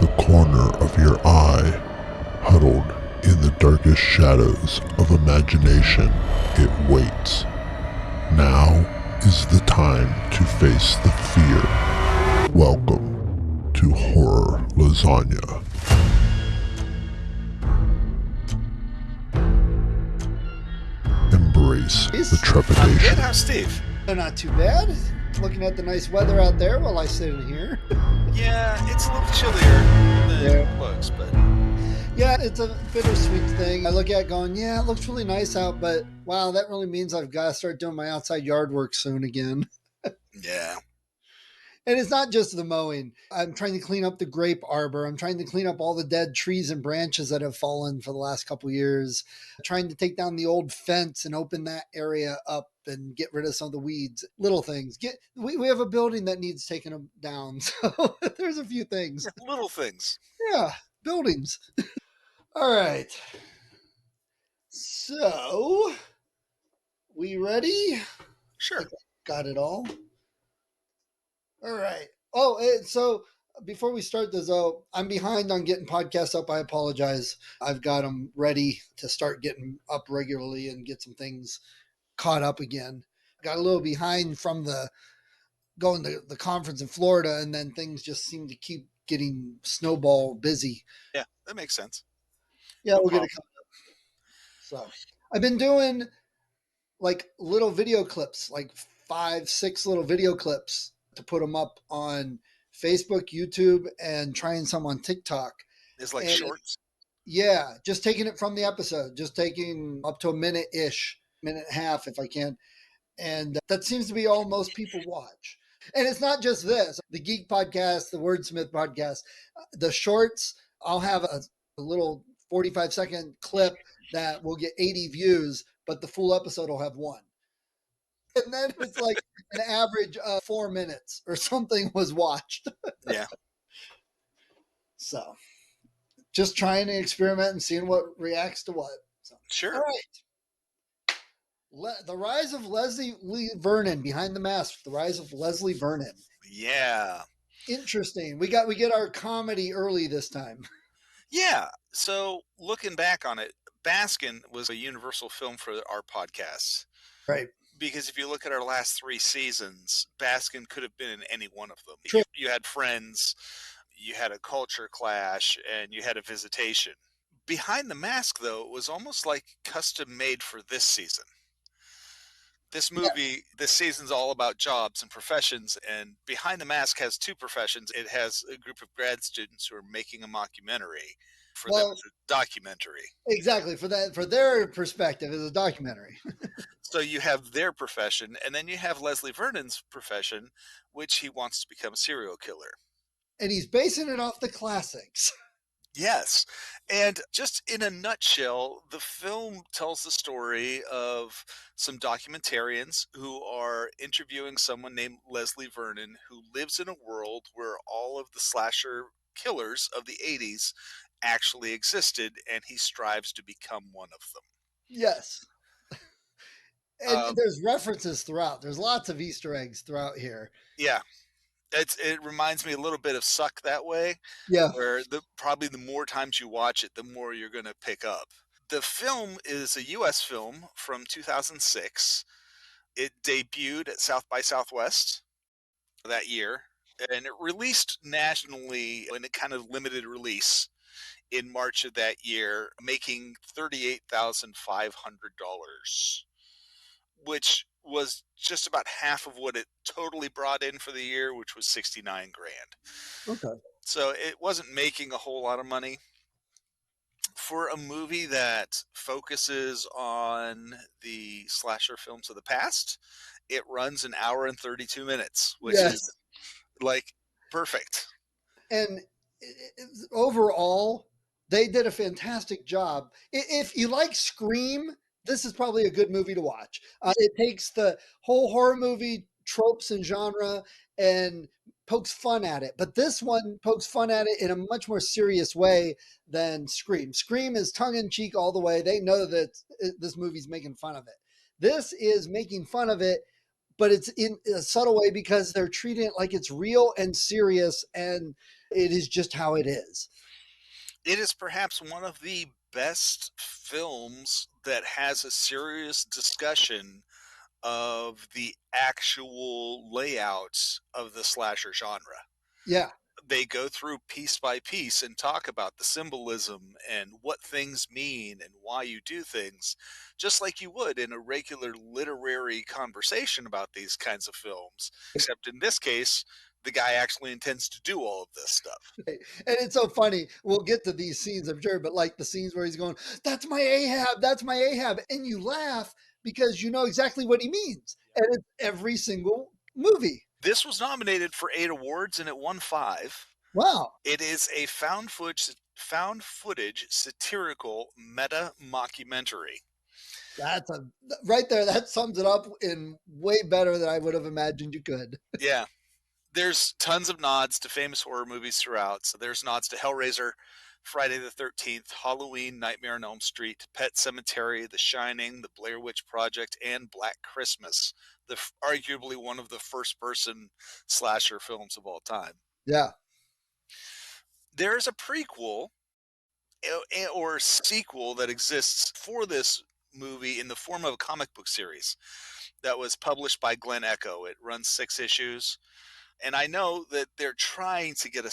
the corner of your eye, huddled in the darkest shadows of imagination, it waits. Now is the time to face the fear. Welcome to Horror Lasagna. Embrace the trepidation. I'm good. How's Steve? Not too bad. Looking at the nice weather out there while I sit in here. Yeah, it's a little chillier than it looks, but... Yeah, it's a bittersweet thing. I look at it going, yeah, it looks really nice out, but wow, that really means I've got to start doing my outside yard work soon again. Yeah. And it's not just the mowing. I'm trying to clean up the grape arbor. I'm trying to clean up all the dead trees and branches that have fallen for the last couple of years. I'm trying to take down the old fence and open that area up and get rid of some of the weeds. Little things. We have a building that needs taken down. So there's a few things. Yeah, little things. Yeah, buildings. All right. So, we ready? Sure. Got it all. All right. Oh, so before we start this, I'm behind on getting podcasts up. I apologize. I've got them ready to start getting up regularly and get some things caught up again. Got a little behind from going to the conference in Florida, and then things just seem to keep getting snowball busy. Yeah, that makes sense. Yeah, we'll get it coming up. So I've been doing like little video clips, like 5-6 little video clips to put them up on Facebook, YouTube, and trying some on TikTok. It's like shorts? Yeah, just taking it from the episode, just taking up to a minute-ish, minute and a half if I can. And that seems to be all most people watch. And it's not just this. The Geek Podcast, the Wordsmith Podcast, the shorts, I'll have a little 45-second clip that will get 80 views, but the full episode will have 1. And then it's like an average of 4 minutes or something was watched. Yeah. So just trying to experiment and seeing what reacts to what. So, sure. All right. The rise of Leslie Vernon, Behind the Mask, the rise of Leslie Vernon. Yeah. Interesting. We get our comedy early this time. Yeah. So looking back on it, Baskin was a universal film for our podcasts. Right. Because if you look at our last 3 seasons, Baskin could have been in any one of them. True. You had Friends, you had a Culture Clash, and you had a Visitation. Behind the Mask, though, was almost like custom made for this season. This movie, This season's all about jobs and professions, and Behind the Mask has 2 professions. It has a group of grad students who are making a mockumentary. For them, it's a documentary. Exactly. For their perspective, it's a documentary. So you have their profession, and then you have Leslie Vernon's profession, which he wants to become a serial killer. And he's basing it off the classics. Yes. And just in a nutshell, the film tells the story of some documentarians who are interviewing someone named Leslie Vernon, who lives in a world where all of the slasher killers of the 80s actually existed, and he strives to become one of them. Yes. And there's references throughout. There's lots of Easter eggs throughout here. Yeah. It reminds me a little bit of Suck that way. Yeah. Where probably the more times you watch it, the more you're going to pick up. The film is a U.S. film from 2006. It debuted at South by Southwest that year, and it released nationally in a kind of limited release in March of that year, making $38,500, which was just about half of what it totally brought in for the year, which was $69,000. Okay. So it wasn't making a whole lot of money. For a movie that focuses on the slasher films of the past, it runs an hour and 32 minutes, which is like perfect. And overall, they did a fantastic job. If you like Scream, this is probably a good movie to watch. It takes the whole horror movie tropes and genre and pokes fun at it. But this one pokes fun at it in a much more serious way than Scream. Scream is tongue-in-cheek all the way. They know that this movie's making fun of it. This is making fun of it, but it's in a subtle way because they're treating it like it's real and serious, and It is just how it is. It is perhaps one of the best films that has a serious discussion of the actual layouts of the slasher genre. Yeah. They go through piece by piece and talk about the symbolism and what things mean and why you do things, just like you would in a regular literary conversation about these kinds of films. Except in this case, the guy actually intends to do all of this stuff. And it's so funny. We'll get to these scenes, I'm sure, but like the scenes where he's going, "That's my Ahab, that's my Ahab." And you laugh because you know exactly what he means. And it's every single movie. This was nominated for 8 awards and it won 5. Wow. It is a found footage satirical meta mockumentary. That's a right there. That sums it up in way better than I would have imagined you could. Yeah. There's tons of nods to famous horror movies throughout. So there's nods to Hellraiser, Friday the 13th, Halloween, Nightmare on Elm Street, Pet Sematary, The Shining, The Blair Witch Project, and Black Christmas, arguably one of the first-person slasher films of all time. Yeah. There's a prequel or sequel that exists for this movie in the form of a comic book series that was published by Glen Echo. It runs 6 issues. And I know that they're trying to get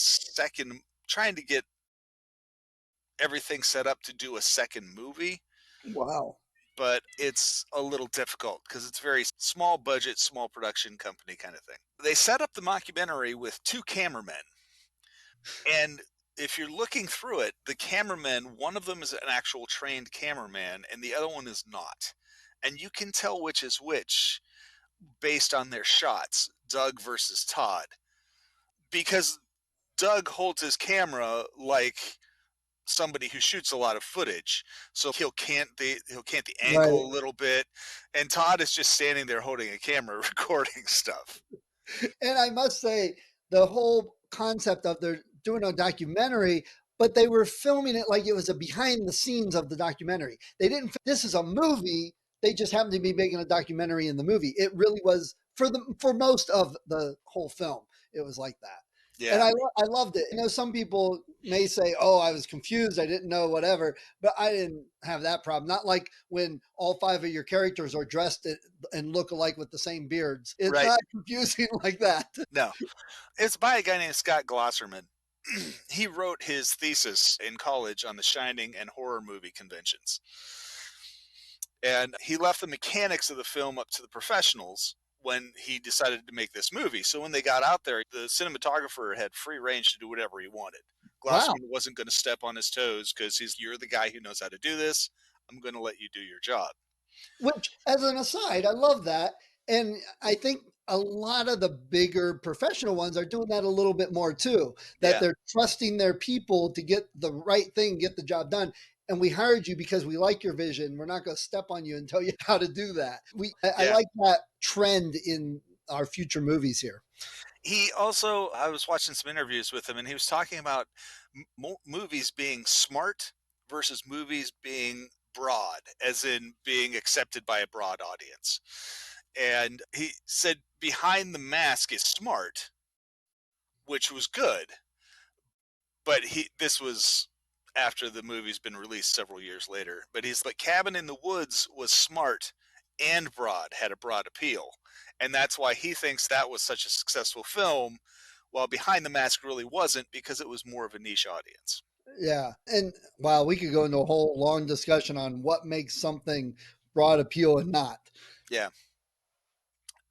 everything set up to do a second movie, Wow. but it's a little difficult because it's very small budget, small production company kind of thing. They set up the mockumentary with 2 cameramen. And if you're looking through it, the cameramen, one of them is an actual trained cameraman and the other one is not. And you can tell which is which based on their shots, Doug versus Todd. Because Doug holds his camera like somebody who shoots a lot of footage, so he'll cant the angle Right. a little bit, and Todd is just standing there holding a camera recording stuff. And I must say, the whole concept of they're doing a documentary, but they were filming it like it was a behind the scenes of the documentary. They didn't. This is a movie. They just happened to be making a documentary in the movie. It really was for most of the whole film. It was like that. And Yeah, I loved it. You know, some people may say, "Oh, I was confused. I didn't know whatever," but I didn't have that problem. Not like when all 5 of your characters are dressed and look alike with the same beards. It's right. not confusing like that. No, it's by a guy named Scott Glosserman. He wrote his thesis in college on the Shining and horror movie conventions. And he left the mechanics of the film up to the professionals when he decided to make this movie. So when they got out there, the cinematographer had free range to do whatever he wanted. Wow. Glosserman wasn't going to step on his toes because you're the guy who knows how to do this. I'm going to let you do your job. Which, as an aside, I love that. And I think a lot of the bigger professional ones are doing that a little bit more too, that Yeah. they're trusting their people to get the right thing, get the job done. And we hired you because we like your vision. We're not going to step on you and tell you how to do that. I Yeah. like that trend in our future movies here. He also, I was watching some interviews with him, and he was talking about movies being smart versus movies being broad, as in being accepted by a broad audience. And he said Behind the Mask is smart, which was good, but this was after the movie's been released several years later. But Cabin in the Woods was smart and broad, had a broad appeal. And that's why he thinks that was such a successful film, while Behind the Mask really wasn't, because it was more of a niche audience. Yeah. And wow, we could go into a whole long discussion on what makes something broad appeal and not. Yeah.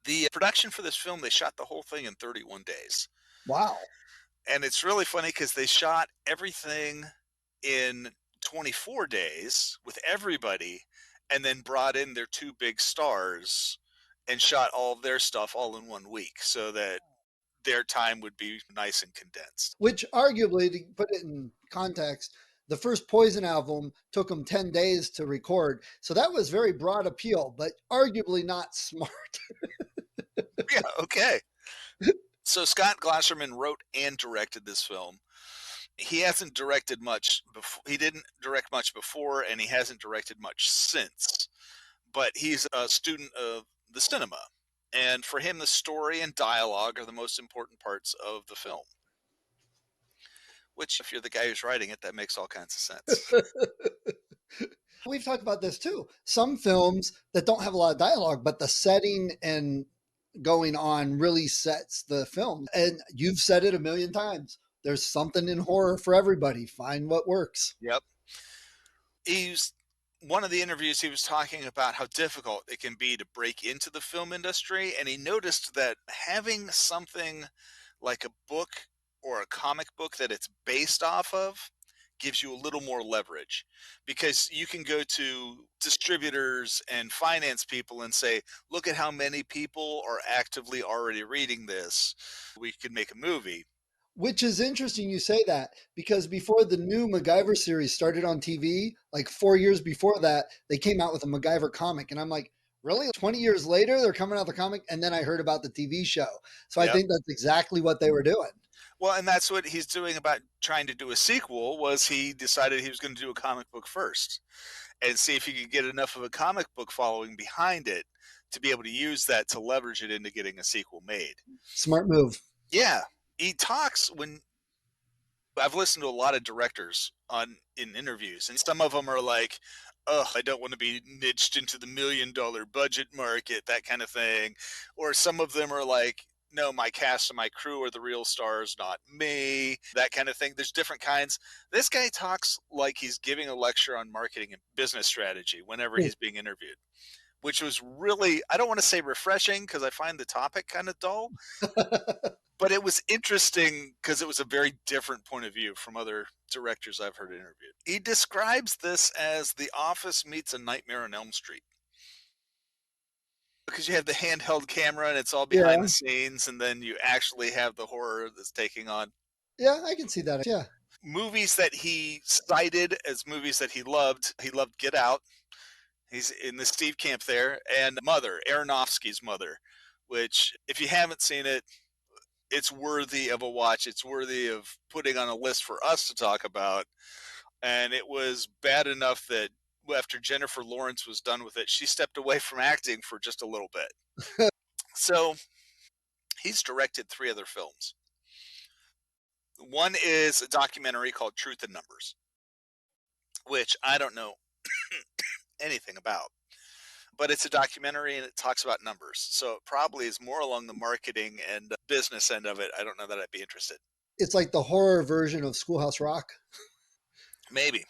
The production for this film, they shot the whole thing in 31 days. Wow. And it's really funny because they shot everything in 24 days with everybody, and then brought in their 2 big stars and shot all of their stuff all in 1 week so that their time would be nice and condensed. Which arguably, to put it in context, the first Poison album took them 10 days to record. So that was very broad appeal, but arguably not smart. Yeah, okay. So Scott Glasserman wrote and directed this film. He hasn't directed much before. He didn't direct much before, and he hasn't directed much since. But he's a student of the cinema. And for him, the story and dialogue are the most important parts of the film. Which, if you're the guy who's writing it, that makes all kinds of sense. We've talked about this too. Some films that don't have a lot of dialogue, but the setting and going on really sets the film. And you've said it a million times. There's something in horror for everybody. Find what works. Yep. One of the interviews, he was talking about how difficult it can be to break into the film industry, and he noticed that having something like a book or a comic book that it's based off of gives you a little more leverage, because you can go to distributors and finance people and say, look at how many people are actively already reading this. We could make a movie. Which is interesting you say that, because before the new MacGyver series started on TV, like 4 years before that, they came out with a MacGyver comic. And I'm like, really? 20 years later, they're coming out with the comic? And then I heard about the TV show. So I Yep. think that's exactly what they were doing. Well, and that's what he's doing about trying to do a sequel, was he decided he was going to do a comic book first and see if he could get enough of a comic book following behind it to be able to use that to leverage it into getting a sequel made. Smart move. Yeah. He talks when I've listened to a lot of directors in interviews, and some of them are like, "Oh, I don't want to be niched into the $1 million budget market," that kind of thing. Or some of them are like, "No, my cast and my crew are the real stars, not me," that kind of thing. There's different kinds. This guy talks like he's giving a lecture on marketing and business strategy whenever he's being interviewed, which was really, I don't want to say refreshing, because I find the topic kind of dull, but it was interesting because it was a very different point of view from other directors I've heard interviewed. He describes this as The Office meets A Nightmare on Elm Street, because you have the handheld camera and it's all behind Yeah. the scenes, and then you actually have the horror that's taking on. Yeah, I can see that. Yeah. Movies that he cited as movies that he loved Get Out. He's in the Steve camp there. And Mother, Aronofsky's Mother, which, if you haven't seen it, it's worthy of a watch. It's worthy of putting on a list for us to talk about. And it was bad enough that after Jennifer Lawrence was done with it, she stepped away from acting for just a little bit. So he's directed 3 other films. One is a documentary called Truth in Numbers, which I don't know anything about. But it's a documentary and it talks about numbers. So it probably is more along the marketing and business end of it. I don't know that I'd be interested. It's like the horror version of Schoolhouse Rock. Maybe.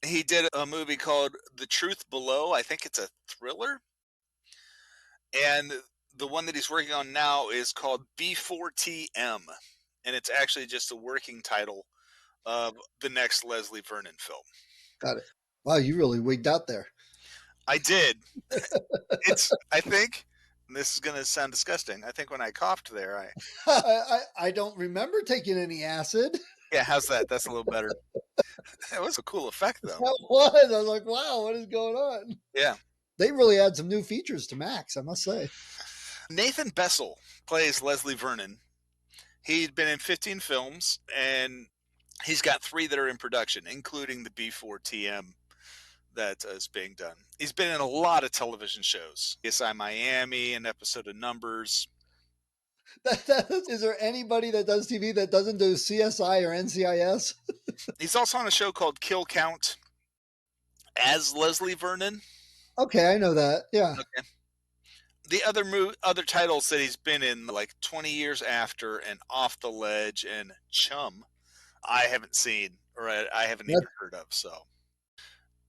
He did a movie called The Truth Below. I think it's a thriller. And the one that he's working on now is called B4TM. And it's actually just a working title of the next Leslie Vernon film. Got it. Wow, you really wigged out there. I did. I think, and this is going to sound disgusting, I think when I coughed there, I don't remember taking any acid. yeah, how's that? That's a little better. That was a cool effect, though. That was. I was like, wow, what is going on? Yeah. They really add some new features to Max, I must say. Nathan Bessel plays Leslie Vernon. He'd been in 15 films, and he's got 3 that are in production, including the B4TM that is being done. He's been in a lot of television shows. CSI Miami, an episode of Numbers. Is there anybody that does TV that doesn't do CSI or NCIS? He's also on a show called Kill Count as Leslie Vernon. Okay, I know that. Yeah. Okay. The other titles that he's been in, like 20 Years After and Off the Ledge and Chum, I haven't seen, or I haven't even heard of. So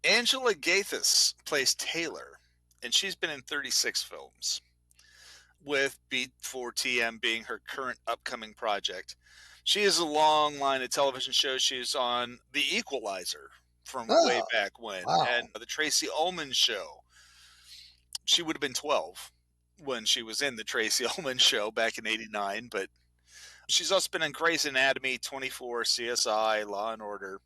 Angela Gathis plays Taylor, and she's been in 36 films, with B4TM being her current upcoming project. She has a long line of television shows. She's on The Equalizer from way back when, and The Tracy Ullman Show. She would have been 12 when she was in The Tracy Ullman Show back in '89, but she's also been in Grey's Anatomy, 24, CSI, Law and Order.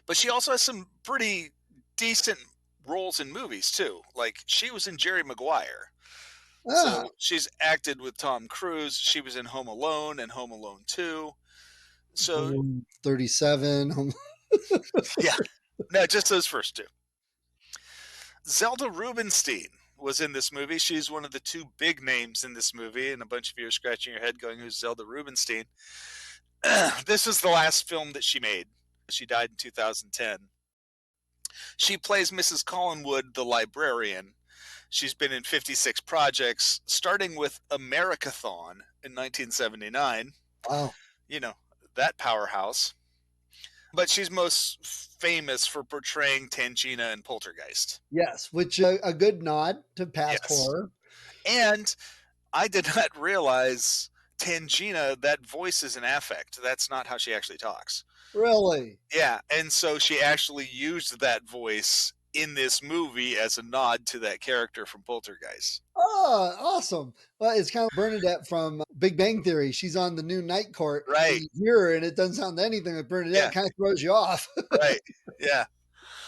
But she also has some pretty decent roles in movies too. Like, she was in Jerry Maguire. So she's acted with Tom Cruise. She was in Home Alone and Home Alone 2. So 37. Yeah. No, just those first 2. Zelda Rubinstein was in this movie. She's one of the 2 big names in this movie, and a bunch of you are scratching your head going, who's Zelda Rubinstein? This is the last film that she made. She died in 2010. She plays Mrs. Collinwood, the librarian. She's been in 56 projects, starting with Americathon in 1979. Wow. You know, that powerhouse. But she's most famous for portraying Tangina in Poltergeist. Yes, which a good nod to past Yes. horror. And I did not realize Tangina, that voice is an affect. That's not how she actually talks. Really? Yeah, and so she actually used that voice in this movie as a nod to that character from Poltergeist. Oh, awesome. Well, it's kind of Bernadette from Big Bang Theory. She's on the new night court. Right. And you hear her and it doesn't sound anything like Bernadette. Yeah. It kind of throws you off. Right. Yeah.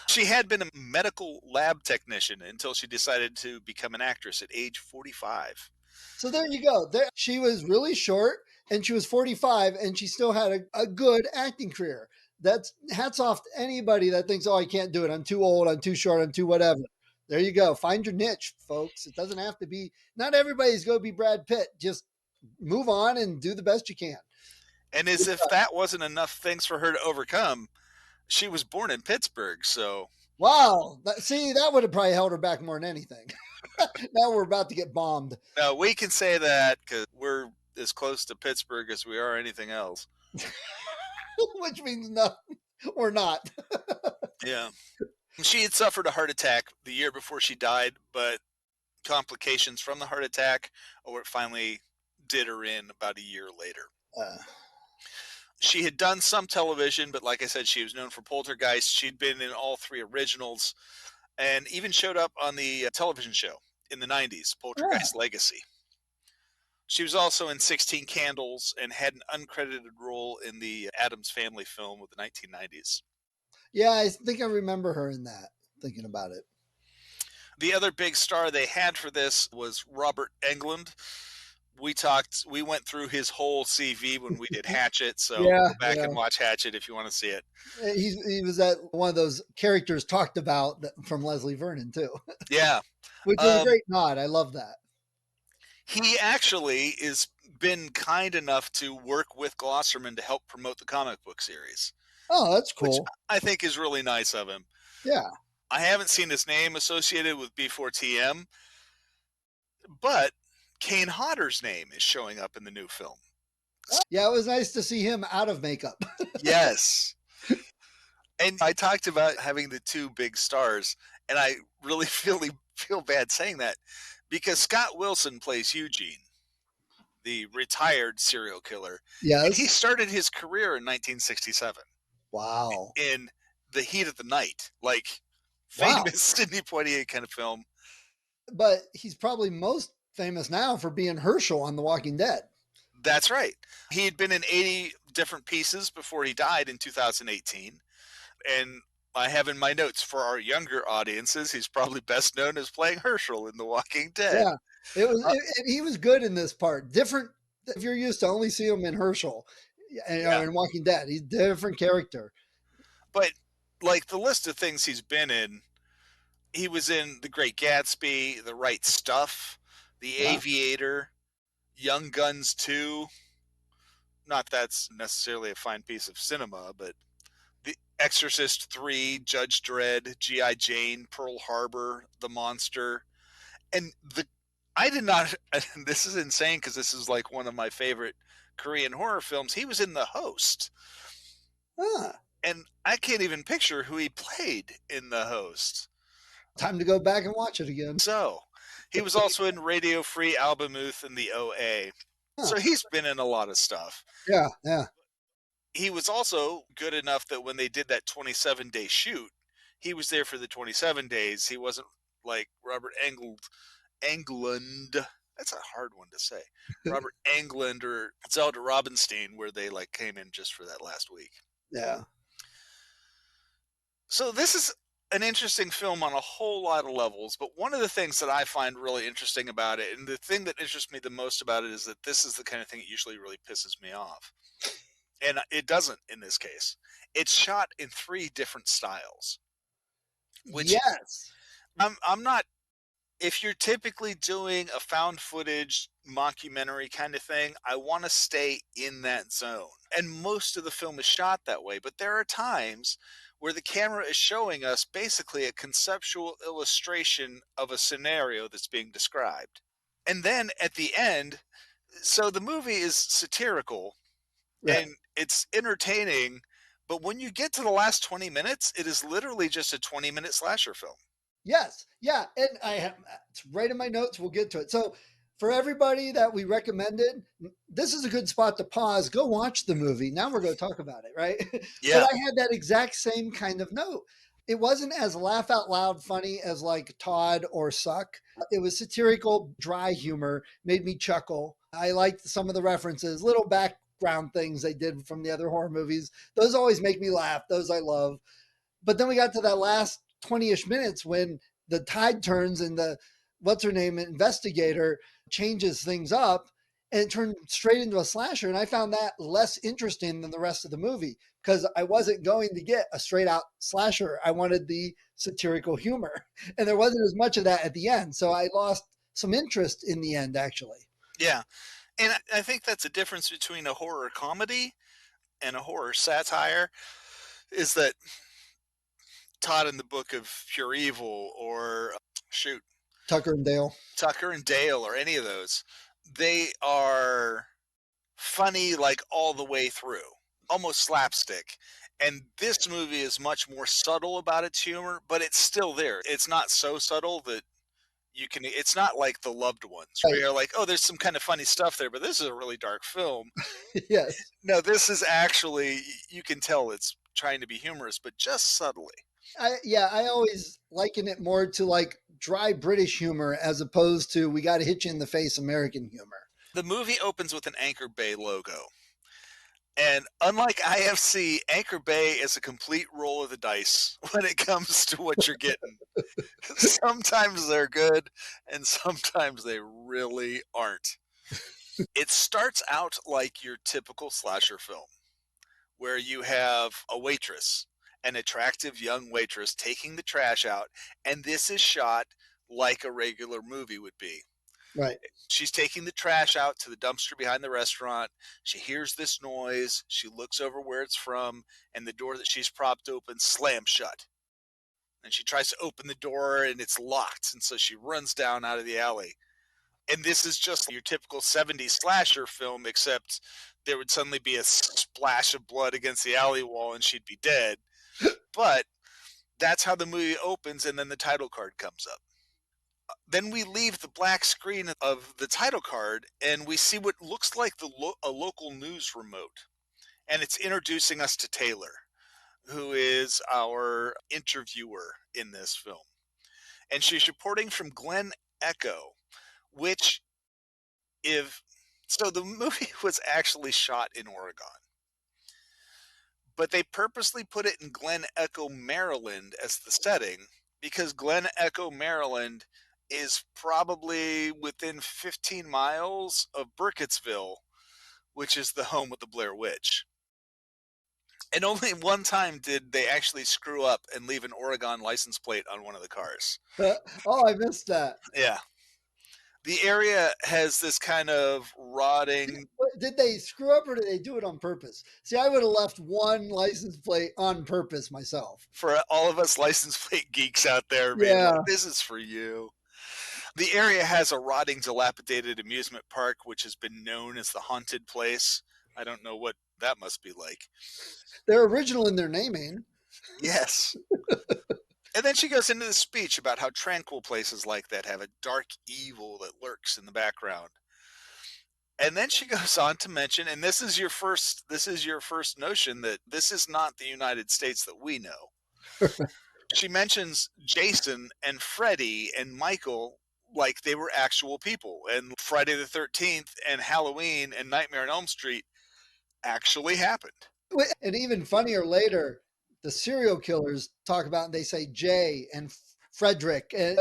She had been a medical lab technician until she decided to become an actress at age 45. So there you go. There, she was really short and she was 45 and she still had a good acting career. That's hats off to anybody that thinks, oh, I can't do it. I'm too old. I'm too short. I'm too whatever. There you go. Find your niche, folks. It doesn't have to be, not everybody's going to be Brad Pitt. Just move on and do the best you can. And as if that wasn't enough things for her to overcome, she was born in Pittsburgh, so. Wow. See, that would have probably held her back more than anything. Now we're about to get bombed. No, we can say that because we're as close to Pittsburgh as we are anything else. Which means nothing. Or not. Yeah. She had suffered a heart attack the year before she died, but complications from the heart attack, or it finally did her in about a year later. She had done some television, but like I said, she was known for Poltergeist. She'd been in all three originals and even showed up on the television show in the 90s, Poltergeist Legacy. She was also in 16 Candles and had an uncredited role in the Addams Family film of the 1990s. Yeah, I think I remember her in that, thinking about it. The other big star they had for this was Robert Englund. We went through his whole CV when we did Hatchet, so go back and watch Hatchet if you want to see it. He was that one of those characters talked about from Leslie Vernon too. Yeah. Which is a great nod. I love that. He actually is been kind enough to work with Glosserman to help promote the comic book series. Oh, that's cool. Which I think is really nice of him. Yeah. I haven't seen his name associated with B4TM, but Kane Hodder's name is showing up in the new film. Yeah, it was nice to see him out of makeup. Yes. And I talked about having the two big stars, and I really feel bad saying that because Scott Wilson plays Eugene, the retired serial killer. Yes. And he started his career in 1967. Wow. In The Heat of the Night, like famous Sidney Poitier kind of film. But he's probably most famous now for being Herschel on The Walking Dead. That's right. He had been in 80 different pieces before he died in 2018. And I have in my notes for our younger audiences, he's probably best known as playing Herschel in The Walking Dead. Yeah, and he was good in this part. Different if you're used to only see him in Herschel and in Walking Dead. He's a different character. But like the list of things he's been in, he was in The Great Gatsby, The Right Stuff, The Aviator, Young Guns 2. Not that's necessarily a fine piece of cinema, but The Exorcist 3, Judge Dredd, G.I. Jane, Pearl Harbor, The Monster. And I did not, this is insane because this is like one of my favorite Korean horror films. He was in The Host. And I can't even picture who he played in The Host. Time to go back and watch it again. So, he was also in Radio Free Albemuth and the OA. So he's been in a lot of stuff. Yeah, yeah. He was also good enough that when they did that 27-day shoot, he was there for the 27 days. He wasn't like Robert Englund. That's a hard one to say. Robert Englund or Zelda Robinstein, where they like came in just for that last week. Yeah. So this is an interesting film on a whole lot of levels, but one of the things that I find really interesting about it, and the thing that interests me the most about it, is that this is the kind of thing that usually really pisses me off. And it doesn't in this case. It's shot in 3 different styles. Which yes. I'm not If you're typically doing a found footage mockumentary kind of thing, I want to stay in that zone. And most of the film is shot that way, but there are times where the camera is showing us basically a conceptual illustration of a scenario that's being described. And then at the end, so the movie is satirical Right. and it's entertaining, but when you get to the last 20 minutes, it is literally just a 20-minute slasher film. Yes. Yeah. And I have it's right in my notes. We'll get to it. So for everybody that we recommended, this is a good spot to pause. Go watch the movie. Now we're going to talk about it, right? But Yeah. I had that exact same kind of note. It wasn't as laugh out loud funny as like Todd or Suck. It was satirical, dry humor, made me chuckle. I liked some of the references, little background things they did from the other horror movies. Those always make me laugh. Those I love. But then we got to that last 20-ish minutes when the tide turns and the what's her name investigator changes things up and it turned straight into a slasher. And I found that less interesting than the rest of the movie because I wasn't going to get a straight out slasher. I wanted the satirical humor. And there wasn't as much of that at the end. So I lost some interest in the end, actually. Yeah. And I think that's a difference between a horror comedy and a horror satire is that Todd in the Book of Pure Evil or shoot, Tucker and Dale. Tucker and Dale or any of those, they are funny like all the way through, almost slapstick. And this movie is much more subtle about its humor, but it's still there. It's not so subtle that you can, it's not like The Loved Ones where Right. you're like, oh, there's some kind of funny stuff there, but this is a really dark film. Yes. No, this is actually, you can tell it's trying to be humorous, but just subtly. I always liken it more to like dry British humor as opposed to we got to hit you in the face American humor. The movie opens with an Anchor Bay logo. And unlike IFC, Anchor Bay is a complete roll of the dice when it comes to what you're getting. Sometimes they're good, and sometimes they really aren't. It starts out like your typical slasher film, where you have a waitress, an attractive young waitress taking the trash out, and this is shot like a regular movie would be. Right. She's taking the trash out to the dumpster behind the restaurant. She hears this noise. She looks over where it's from, and the door that she's propped open slams shut. And she tries to open the door, and it's locked. And so she runs down out of the alley. And this is just your typical 70s slasher film, except there would suddenly be a splash of blood against the alley wall, and she'd be dead. But that's how the movie opens, and then the title card comes up. Then we leave the black screen of the title card and we see what looks like a local news remote. And it's introducing us to Taylor, who is our interviewer in this film. And she's reporting from Glen Echo, which, if so, the movie was actually shot in Oregon. But they purposely put it in Glen Echo, Maryland as the setting because Glen Echo, Maryland is probably within 15 miles of Burkittsville, which is the home of the Blair Witch. And only one time did they actually screw up and leave an Oregon license plate on one of the cars. Oh, I missed that. Yeah. The area has this kind of rotting. Did they screw up or did they do it on purpose? See, I would have left one license plate on purpose myself. For all of us license plate geeks out there, man, Yeah. like, this is for you. The area has a rotting, dilapidated amusement park, which has been known as the Haunted Place. I don't know what that must be like. They're original in their naming. Yes. And then she goes into the speech about how tranquil places like that have a dark evil that lurks in the background. And then she goes on to mention, and this is your first notion that this is not the United States that we know. She mentions Jason and Freddy and Michael like they were actual people, and Friday the 13th and Halloween and Nightmare on Elm Street actually happened. And even funnier later, the serial killers talk about, and they say Jay and Frederick, and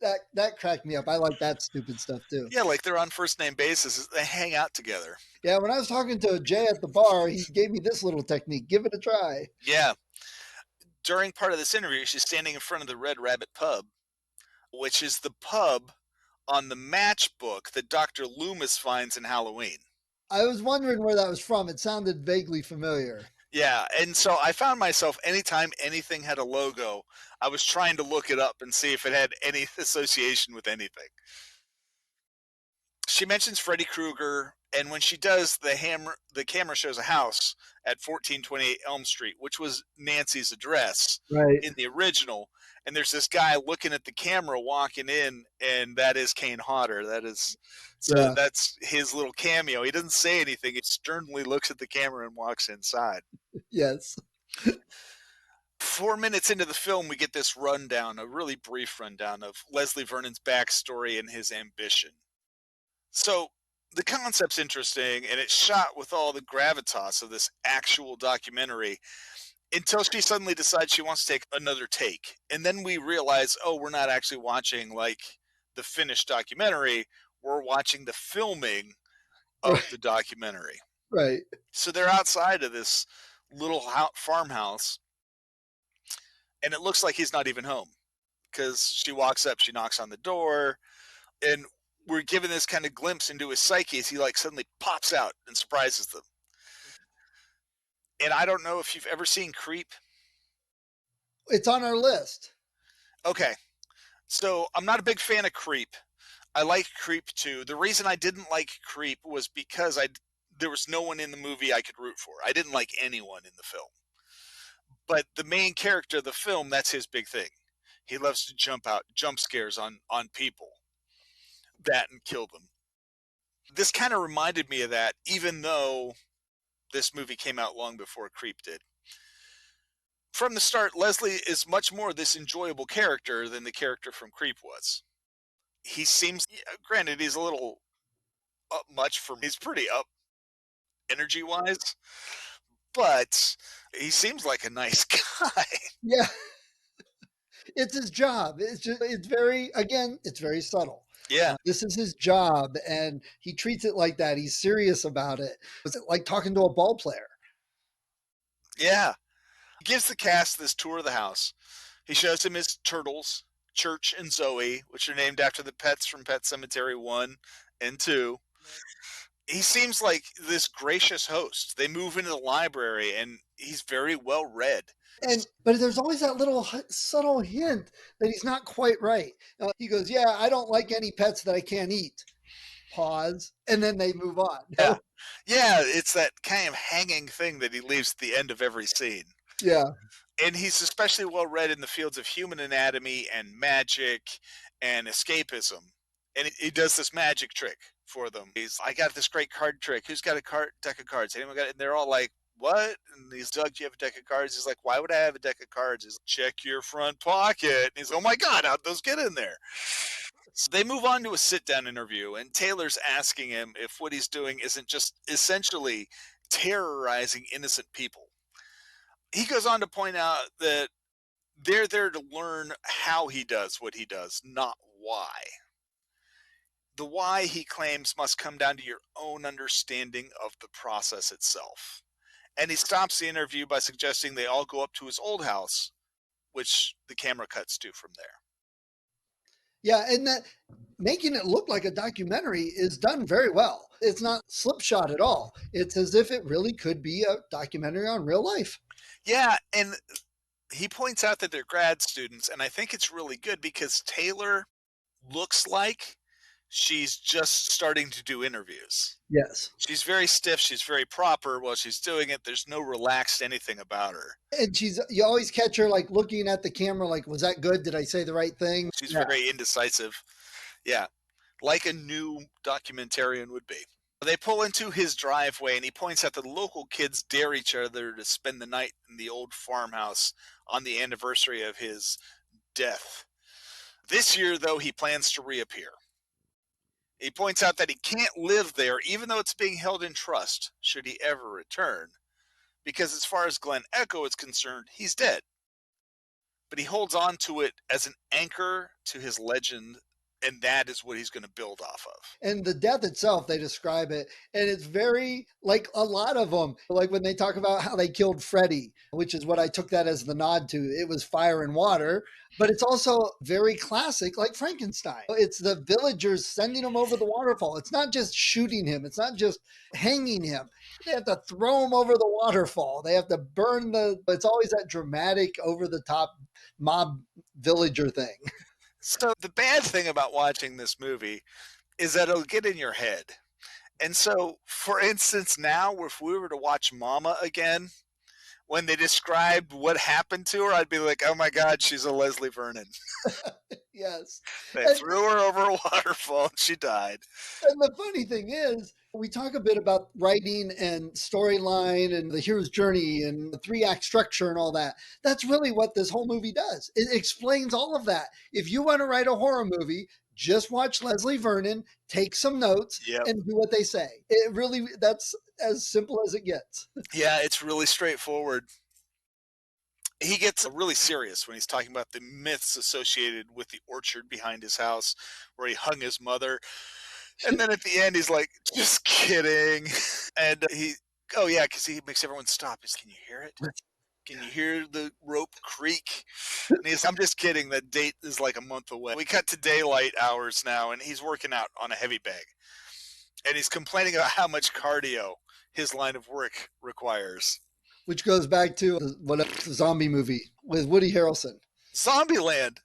that cracked me up. I like that stupid stuff too. Yeah, like they're on first name basis. They hang out together. Yeah, when I was talking to Jay at the bar, he gave me this little technique. Give it a try. Yeah. During part of this interview, she's standing in front of the Red Rabbit pub which is the pub on the matchbook that Dr. Loomis finds in Halloween. I was wondering where that was from. It sounded vaguely familiar. Yeah, and so I found myself, anytime anything had a logo, I was trying to look it up and see if it had any association with anything. She mentions Freddy Krueger, and when she does, the camera shows a house at 1428 Elm Street, which was Nancy's address Right. in the original. And there's this guy looking at the camera walking in, and that is Kane Hodder. That's his little cameo. He doesn't say anything. He sternly looks at the camera and walks inside. Yes. 4 minutes into the film, we get this rundown, a really brief rundown of Leslie Vernon's backstory and his ambition. So the concept's interesting, and it's shot with all the gravitas of this actual documentary until she suddenly decides she wants to take another take. And then we realize, oh, we're not actually watching like the finished documentary. We're watching the filming of the documentary. Right. So they're outside of this little farmhouse, and it looks like he's not even home because she walks up, she knocks on the door, and we're given this kind of glimpse into his psyche as he like suddenly pops out and surprises them. And I don't know if you've ever seen Creep. It's on our list. Okay. So I'm not a big fan of Creep. I like Creep 2. The reason I didn't like Creep was because there was no one in the movie I could root for. I didn't like anyone in the film. But the main character of the film, that's his big thing. He loves to jump scares on people. That and kill them. This kind of reminded me of that, even though this movie came out long before Creep did. From the start, Leslie is much more this enjoyable character than the character from Creep was. He seems, granted, he's a little up much for me. He's pretty up energy-wise, but he seems like a nice guy. Yeah. It's his job. It's very subtle. Yeah. This is his job, and he treats it like that. He's serious about it. It's like talking to a ball player. Yeah. He gives the cast this tour of the house. He shows them his turtles, Church and Zoe, which are named after the pets from Pet Sematary 1 and 2. He seems like this gracious host. They move into the library, and he's very well read. But there's always that little subtle hint that he's not quite right. He goes, yeah, I don't like any pets that I can't eat. Pause. And then they move on. Yeah. Yeah, it's that kind of hanging thing that he leaves at the end of every scene. Yeah. And he's especially well read in the fields of human anatomy and magic and escapism. And he does this magic trick for them. I got this great card trick. Who's got a deck of cards? Anyone got it? And they're all like, what? And he's, Doug, do you have a deck of cards? He's like, why would I have a deck of cards? He's like, check your front pocket. And he's like, oh my God, how'd those get in there? So they move on to a sit-down interview, and Taylor's asking him if what he's doing isn't just essentially terrorizing innocent people. He goes on to point out that they're there to learn how he does what he does, not why. The why, he claims, must come down to your own understanding of the process itself. And he stops the interview by suggesting they all go up to his old house, which the camera cuts to from there. Yeah, and that making it look like a documentary is done very well. It's not slipshod at all. It's as if it really could be a documentary on real life. Yeah, and he points out that they're grad students, and I think it's really good because Taylor looks like she's just starting to do interviews. Yes. She's very stiff. She's very proper while she's doing it. There's no relaxed anything about her. And you always catch her like looking at the camera like, was that good? Did I say the right thing? She's very indecisive. Yeah. Like a new documentarian would be. They pull into his driveway, and he points out that the local kids dare each other to spend the night in the old farmhouse on the anniversary of his death. This year, though, he plans to reappear. He points out that he can't live there, even though it's being held in trust, should he ever return, because as far as Glen Echo is concerned, he's dead. But he holds on to it as an anchor to his legend And that is what he's going to build off of. And the death itself, they describe it, and it's very like a lot of them. Like when they talk about how they killed Freddy, which is what I took that as the nod to. It was fire and water, but it's also very classic, like Frankenstein. It's the villagers sending him over the waterfall. It's not just shooting him, it's not just hanging him. They have to throw him over the waterfall. They have to burn it's always that dramatic, over the top mob villager thing. So the bad thing about watching this movie is that it'll get in your head. And so, for instance, now if we were to watch Mama again, when they described what happened to her, I'd be like, oh my God, she's a Leslie Vernon. Yes. They threw her over a waterfall and she died. And the funny thing is, we talk a bit about writing and storyline and the hero's journey and the 3-act structure and all that. That's really what this whole movie does. It explains all of that. If you want to write a horror movie, just watch Leslie Vernon, take some notes, and do what they say. It really, that's as simple as it gets. Yeah, it's really straightforward. He gets really serious when he's talking about the myths associated with the orchard behind his house where he hung his mother. And then at the end, he's like, just kidding. And because he makes everyone stop. He's, can you hear it? Can you hear the rope creak? And he's, I'm just kidding. That date is like a month away. We cut to daylight hours now, and he's working out on a heavy bag. And he's complaining about how much cardio his line of work requires. Which goes back to the zombie movie with Woody Harrelson. Zombieland.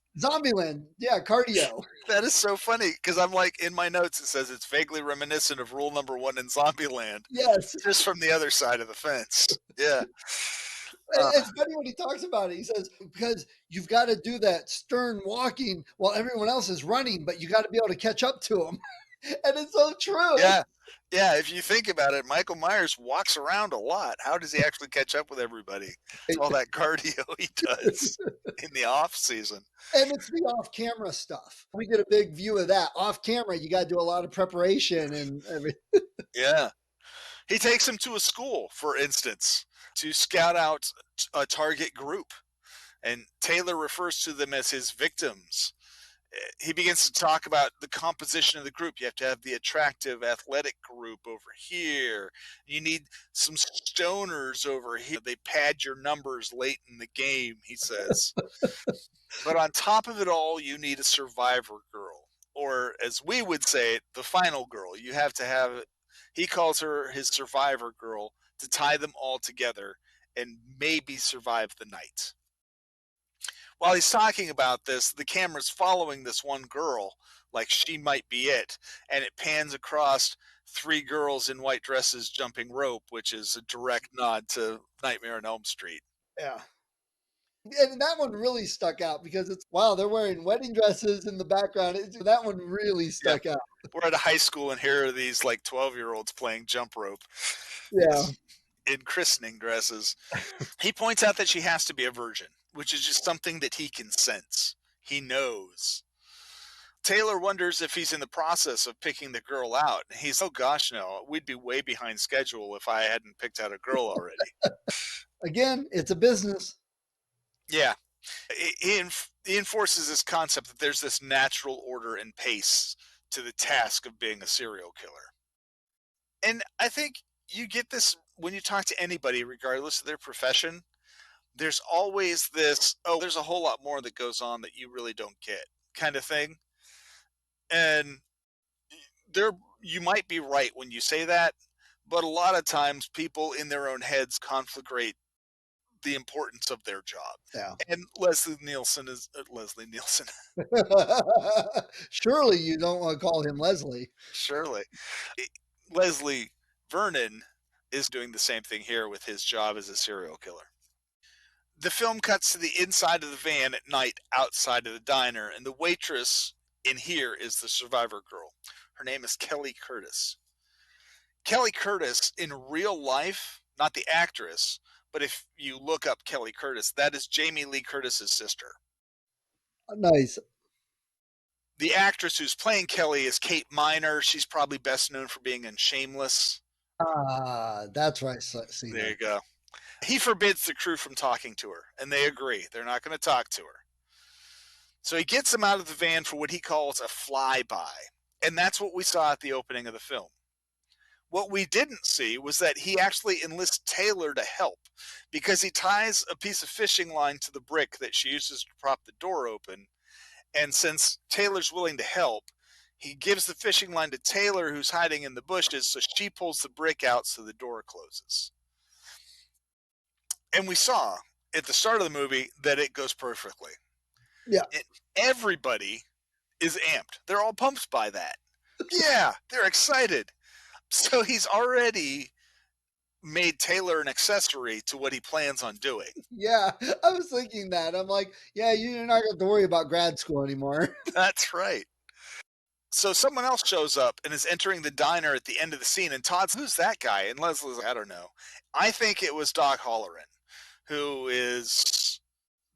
Yeah, cardio. That is so funny because I'm like, in my notes, it says it's vaguely reminiscent of rule number 1 in Zombieland. Yes. Just from the other side of the fence. Yeah. It's funny when he talks about it. He says, because you've got to do that stern walking while everyone else is running, but you got to be able to catch up to them. And it's so true. Yeah. Yeah. If you think about it, Michael Myers walks around a lot. How does he actually catch up with everybody? It's all that cardio he does in the off season. And it's the off camera stuff. We get a big view of that. Off camera, you got to do a lot of preparation and everything. Yeah. He takes him to a school, for instance, to scout out a target group. And Taylor refers to them as his victims. He begins to talk about the composition of the group. You have to have the attractive athletic group over here. You need some stoners over here. They pad your numbers late in the game, he says. But on top of it all, you need a survivor girl. Or as we would say it, the final girl. You have to have, he calls her his survivor girl, to tie them all together and maybe survive the night. While he's talking about this, the camera's following this one girl like she might be it, and it pans across 3 girls in white dresses jumping rope, which is a direct nod to Nightmare on Elm Street. Yeah. And that one really stuck out because it's, wow, they're wearing wedding dresses in the background. That one really stuck out. We're at a high school, and here are these like 12-year-olds playing jump rope. Yeah. In christening dresses. He points out that she has to be a virgin, which is just something that he can sense. He knows. Taylor wonders if he's in the process of picking the girl out. He's, oh gosh, no, we'd be way behind schedule if I hadn't picked out a girl already. Again, it's a business. Yeah. He enforces this concept that there's this natural order and pace to the task of being a serial killer. And I think you get this when you talk to anybody, regardless of their profession. There's always this, oh, there's a whole lot more that goes on that you really don't get kind of thing. And you might be right when you say that, but a lot of times people in their own heads conflagrate the importance of their job. Yeah. And Leslie Nielsen is Leslie Nielsen. Surely you don't want to call him Leslie. Surely. Leslie Vernon is doing the same thing here with his job as a serial killer. The film cuts to the inside of the van at night outside of the diner, and the waitress in here is the survivor girl. Her name is Kelly Curtis. Kelly Curtis in real life, not the actress, but if you look up Kelly Curtis, that is Jamie Lee Curtis's sister. Nice. The actress who's playing Kelly is Kate Miner. She's probably best known for being in Shameless. That's right. See, there you go. He forbids the crew from talking to her, and they agree. They're not going to talk to her. So he gets him out of the van for what he calls a flyby. And that's what we saw at the opening of the film. What we didn't see was that he actually enlists Taylor to help because he ties a piece of fishing line to the brick that she uses to prop the door open. And since Taylor's willing to help, he gives the fishing line to Taylor, who's hiding in the bushes, so she pulls the brick out so the door closes. And we saw at the start of the movie that it goes perfectly. Yeah. And everybody is amped. They're all pumped by that. Yeah, they're excited. So he's already made Taylor an accessory to what he plans on doing. Yeah, I was thinking that. I'm like, yeah, you're not going to worry about grad school anymore. That's right. So someone else shows up and is entering the diner at the end of the scene, and Todd's, who's that guy? And Leslie's like, I don't know. I think it was Doc Halloran, who is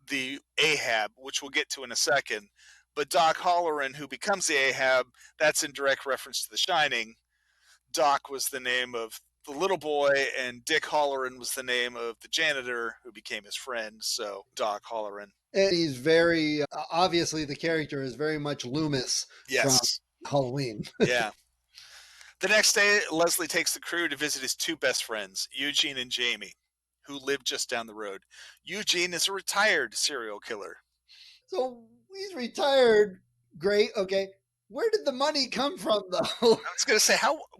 the Ahab, which we'll get to in a second. But Doc Halloran, who becomes the Ahab, that's in direct reference to The Shining. Doc was the name of the little boy, and Dick Halloran was the name of the janitor who became his friend. So Doc Halloran. And he's very, obviously the character is very much Loomis from Halloween. Yeah. The next day, Leslie takes the crew to visit his two best friends, Eugene and Jamie, who live just down the road. Eugene is a retired serial killer. So he's retired. Great. Okay. Where did the money come from, though? I was going to say,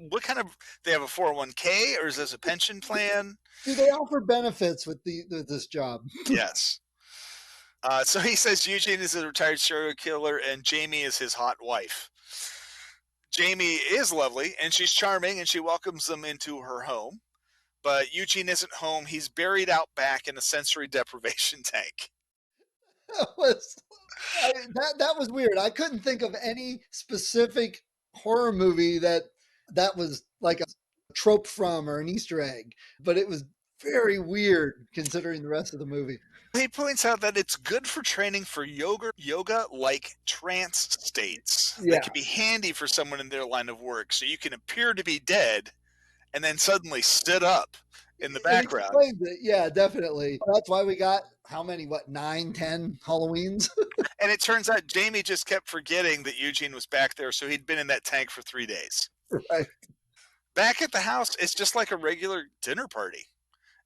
what kind of, they have a 401k, or is this a pension plan? Do they offer benefits with this job? Yes. So he says Eugene is a retired serial killer and Jamie is his hot wife. Jamie is lovely and she's charming and she welcomes them into her home. But Eugene isn't home. He's buried out back in a sensory deprivation tank. That was weird. I couldn't think of any specific horror movie that was like a trope from or an Easter egg, but it was very weird considering the rest of the movie. He points out that it's good for training for yoga-like trance states that can be handy for someone in their line of work. So you can appear to be dead and then suddenly sit up in the background. Yeah, definitely. That's why we got how many, 9, 10 Halloweens? And it turns out Jamie just kept forgetting that Eugene was back there, so he'd been in that tank for 3 days. Right. Back at the house, it's just like a regular dinner party.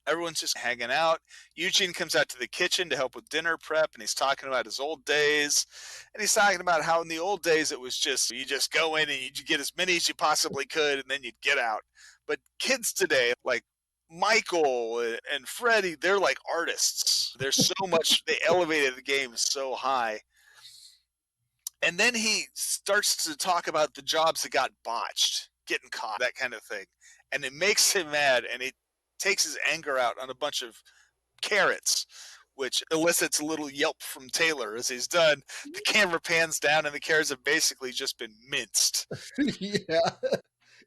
Everyone's just hanging out. Eugene comes out to the kitchen to help with dinner prep, and he's talking about his old days. And he's talking about how in the old days it was just, you just go in and you get as many as you possibly could, and then you'd get out. But kids today, like Michael and Freddy, they're like artists. There's so much, they elevated the game so high. And then he starts to talk about the jobs that got botched, getting caught, that kind of thing. And it makes him mad, and it takes his anger out on a bunch of carrots, which elicits a little yelp from Taylor as he's done. The camera pans down, and the carrots have basically just been minced. Yeah.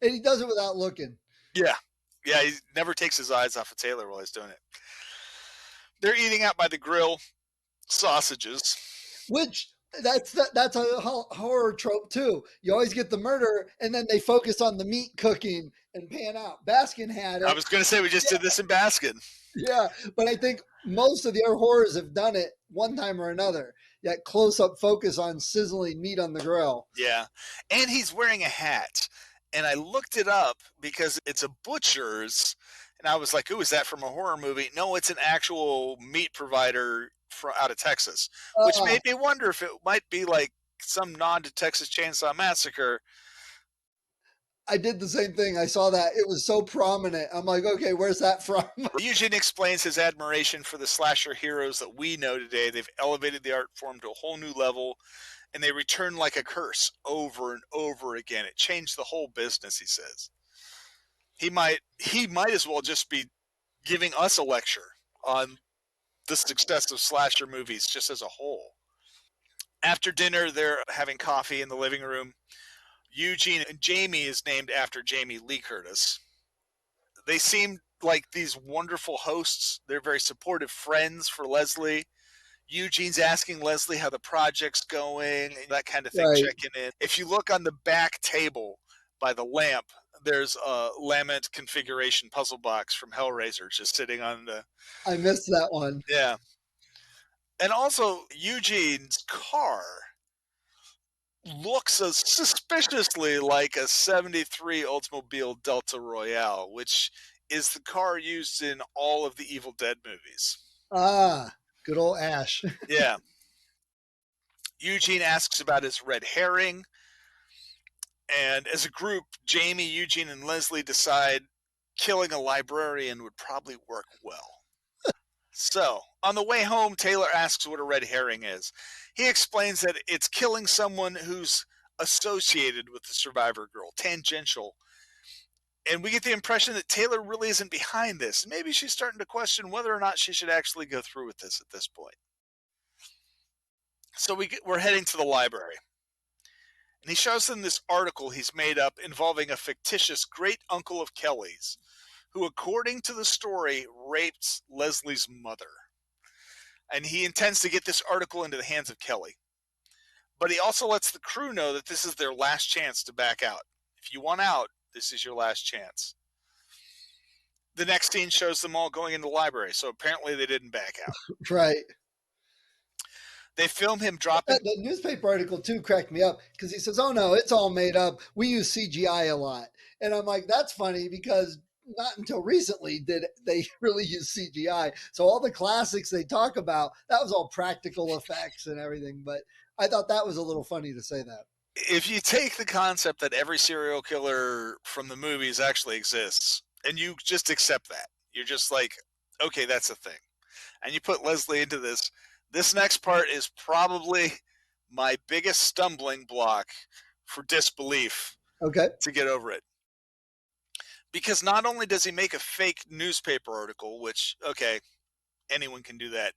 And he does it without looking. Yeah. Yeah, he never takes his eyes off of Taylor while he's doing it. They're eating out by the grill, sausages. Which, that's a horror trope, too. You always get the murder, and then they focus on the meat cooking and pan out. Baskin had it. I was going to say, we just did this in Baskin. Yeah, but I think most of the other horrors have done it one time or another. That close-up focus on sizzling meat on the grill. Yeah, and he's wearing a hat. And I looked it up because it's a butcher's, and I was like, ooh, is that from a horror movie? No, it's an actual meat provider out of Texas, which made me wonder if it might be like some nod to Texas Chainsaw Massacre. I did the same thing. I saw that. It was so prominent. I'm like, okay, where's that from? Eugene explains his admiration for the slasher heroes that we know today. They've elevated the art form to a whole new level, and they return like a curse over and over again. It changed the whole business, he says. He might as well just be giving us a lecture on the success of slasher movies just as a whole. After dinner, they're having coffee in the living room. Eugene and Jamie is named after Jamie Lee Curtis. They seem like these wonderful hosts. They're very supportive friends for Leslie. Eugene's asking Leslie how the project's going, that kind of thing, right. Checking in. If you look on the back table by the lamp, there's a Lament configuration puzzle box from Hellraiser just sitting on the... I missed that one. Yeah. And also, Eugene's car looks suspiciously like a 73 Oldsmobile Delta Royale, which is the car used in all of the Evil Dead movies. Ah, good old Ash. Yeah. Eugene asks about his red herring. And as a group, Jamie, Eugene, and Leslie decide killing a librarian would probably work well. So, on the way home, Taylor asks what a red herring is. He explains that it's killing someone who's associated with the survivor girl, tangential. And we get the impression that Taylor really isn't behind this. Maybe she's starting to question whether or not she should actually go through with this at this point. So we're heading to the library. And he shows them this article he's made up involving a fictitious great uncle of Kelly's, who, according to the story, raped Leslie's mother. And he intends to get this article into the hands of Kelly. But he also lets the crew know that this is their last chance to back out. If you want out, this is your last chance. The next scene shows them all going into the library, so apparently they didn't back out. Right. They film him dropping... The newspaper article, too, cracked me up because he says, oh, no, it's all made up. We use CGI a lot. And I'm like, that's funny because not until recently did they really use CGI. So all the classics they talk about, that was all practical effects and everything. But I thought that was a little funny to say that. If you take the concept that every serial killer from the movies actually exists, and you just accept that, you're just like, okay, that's a thing. And you put Leslie into this next part is probably my biggest stumbling block for disbelief. Okay. To get over it. Because not only does he make a fake newspaper article, which, okay, anyone can do that,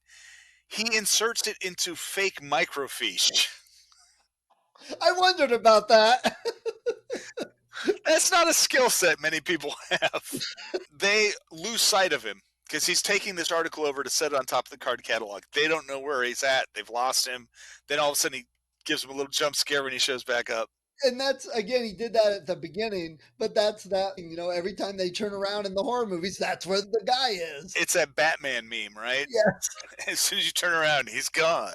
he inserts it into fake microfiche. I wondered about that. That's not a skill set many people have. They lose sight of him because he's taking this article over to set it on top of the card catalog. They don't know where he's at. They've lost him. Then all of a sudden he gives them a little jump scare when he shows back up. And that's, again, he did that at the beginning, but that's that, every time they turn around in the horror movies, that's where the guy is. It's that Batman meme, right? Yes. As soon as you turn around, he's gone.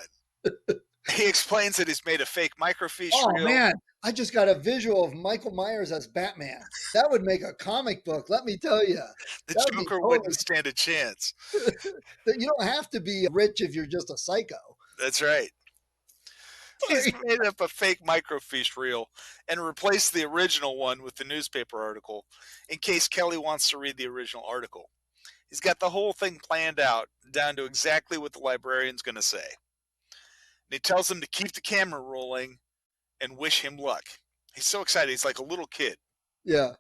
He explains that he's made a fake microfiche reel. Man, I just got a visual of Michael Myers as Batman. That would make a comic book, let me tell you. The Joker wouldn't stand a chance. You don't have to be rich if you're just a psycho. That's right. He's made up a fake microfiche reel and replaced the original one with the newspaper article in case Kelly wants to read the original article. He's got the whole thing planned out down to exactly what the librarian's going to say. And he tells them to keep the camera rolling and wish him luck. He's so excited. He's like a little kid. Yeah.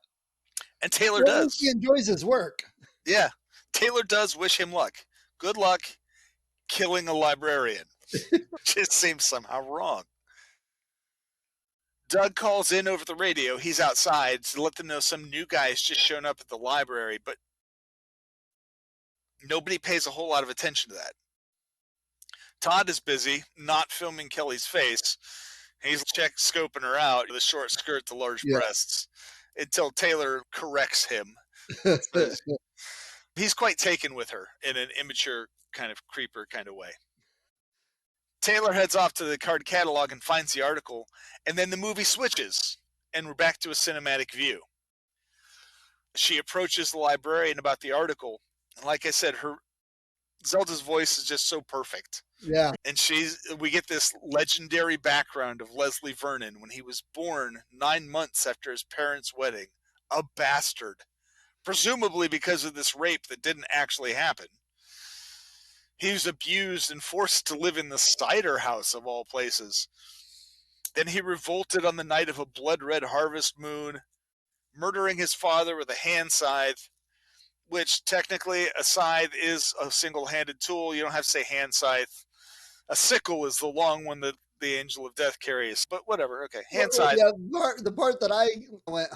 And Taylor does. He enjoys his work. Yeah. Taylor does wish him luck. Good luck killing a librarian. Just seems somehow wrong. Doug calls in over the radio. He's outside to let them know some new guy's just shown up at the library, but nobody pays a whole lot of attention to that. Todd is busy not filming Kelly's face. He's scoping her out, the short skirt, the large breasts, until Taylor corrects him. He's quite taken with her in an immature kind of creeper kind of way. Taylor heads off to the card catalog and finds the article, and then the movie switches, and we're back to a cinematic view. She approaches the librarian about the article, and like I said, Zelda's voice is just so perfect. Yeah. And we get this legendary background of Leslie Vernon when he was born 9 months after his parents' wedding, a bastard, presumably because of this rape that didn't actually happen. He was abused and forced to live in the cider house of all places. Then he revolted on the night of a blood-red harvest moon, murdering his father with a hand scythe, which technically a scythe is a single-handed tool. You don't have to say hand scythe. A sickle is the long one that the angel of death carries, but whatever. Okay, hand scythe. Yeah, the part that I went,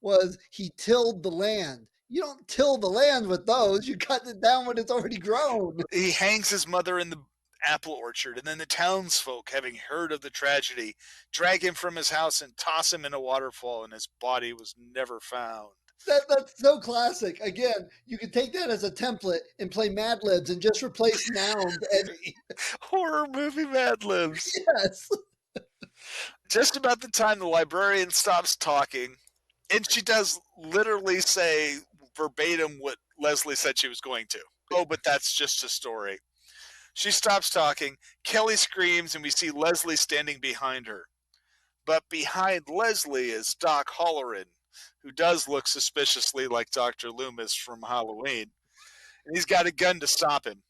was he tilled the land. You don't till the land with those. You cut it down when it's already grown. He hangs his mother in the apple orchard, and then the townsfolk, having heard of the tragedy, drag him from his house and toss him in a waterfall, and his body was never found. That's so classic. Again, you could take that as a template and play Mad Libs and just replace nouns. Horror movie Mad Libs. Yes. Just about the time the librarian stops talking, and she does literally say verbatim what Leslie said she was going to. Oh, but that's just a story. She stops talking. Kelly screams, and we see Leslie standing behind her. But behind Leslie is Doc Halloran, who does look suspiciously like Dr. Loomis from Halloween. And he's got a gun to stop him.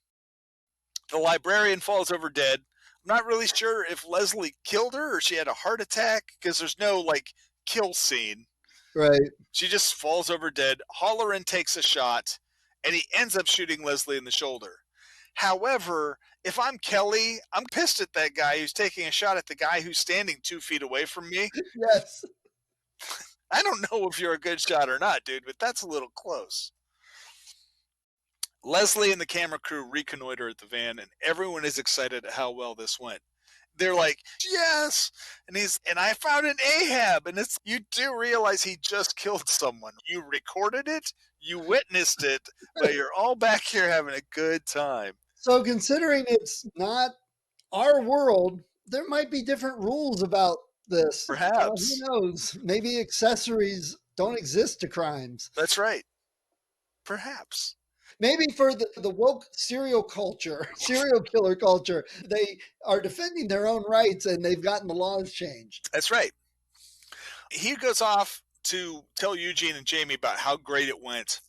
The librarian falls over dead. I'm not really sure if Leslie killed her or she had a heart attack because there's no kill scene. Right. She just falls over dead. Halloran takes a shot and he ends up shooting Leslie in the shoulder. However, if I'm Kelly, I'm pissed at that guy who's taking a shot at the guy who's standing 2 feet away from me. Yes. I don't know if you're a good shot or not, dude, but that's a little close. Leslie and the camera crew reconnoiter at the van, and everyone is excited at how well this went. They're like, yes! And I found an Ahab, and you do realize he just killed someone. You recorded it, you witnessed it, but you're all back here having a good time. So considering it's not our world, there might be different rules about this. Perhaps. Who knows? Maybe accessories don't exist to crimes. That's right. Perhaps. Maybe for the woke serial killer culture, they are defending their own rights and they've gotten the laws changed. That's right. He goes off to tell Eugene and Jamie about how great it went.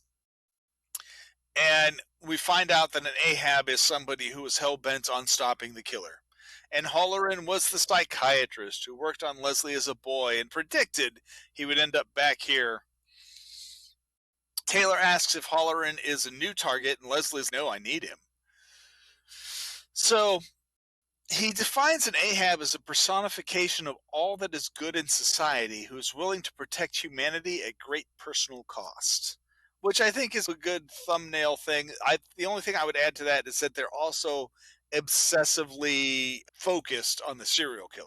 And we find out that an Ahab is somebody who is hell-bent on stopping the killer. And Halloran was the psychiatrist who worked on Leslie as a boy and predicted he would end up back here. Taylor asks if Halloran is a new target, and Leslie's, no, I need him. So he defines an Ahab as a personification of all that is good in society who is willing to protect humanity at great personal cost, which I think is a good thumbnail thing. The only thing I would add to that is that they're also obsessively focused on the serial killer.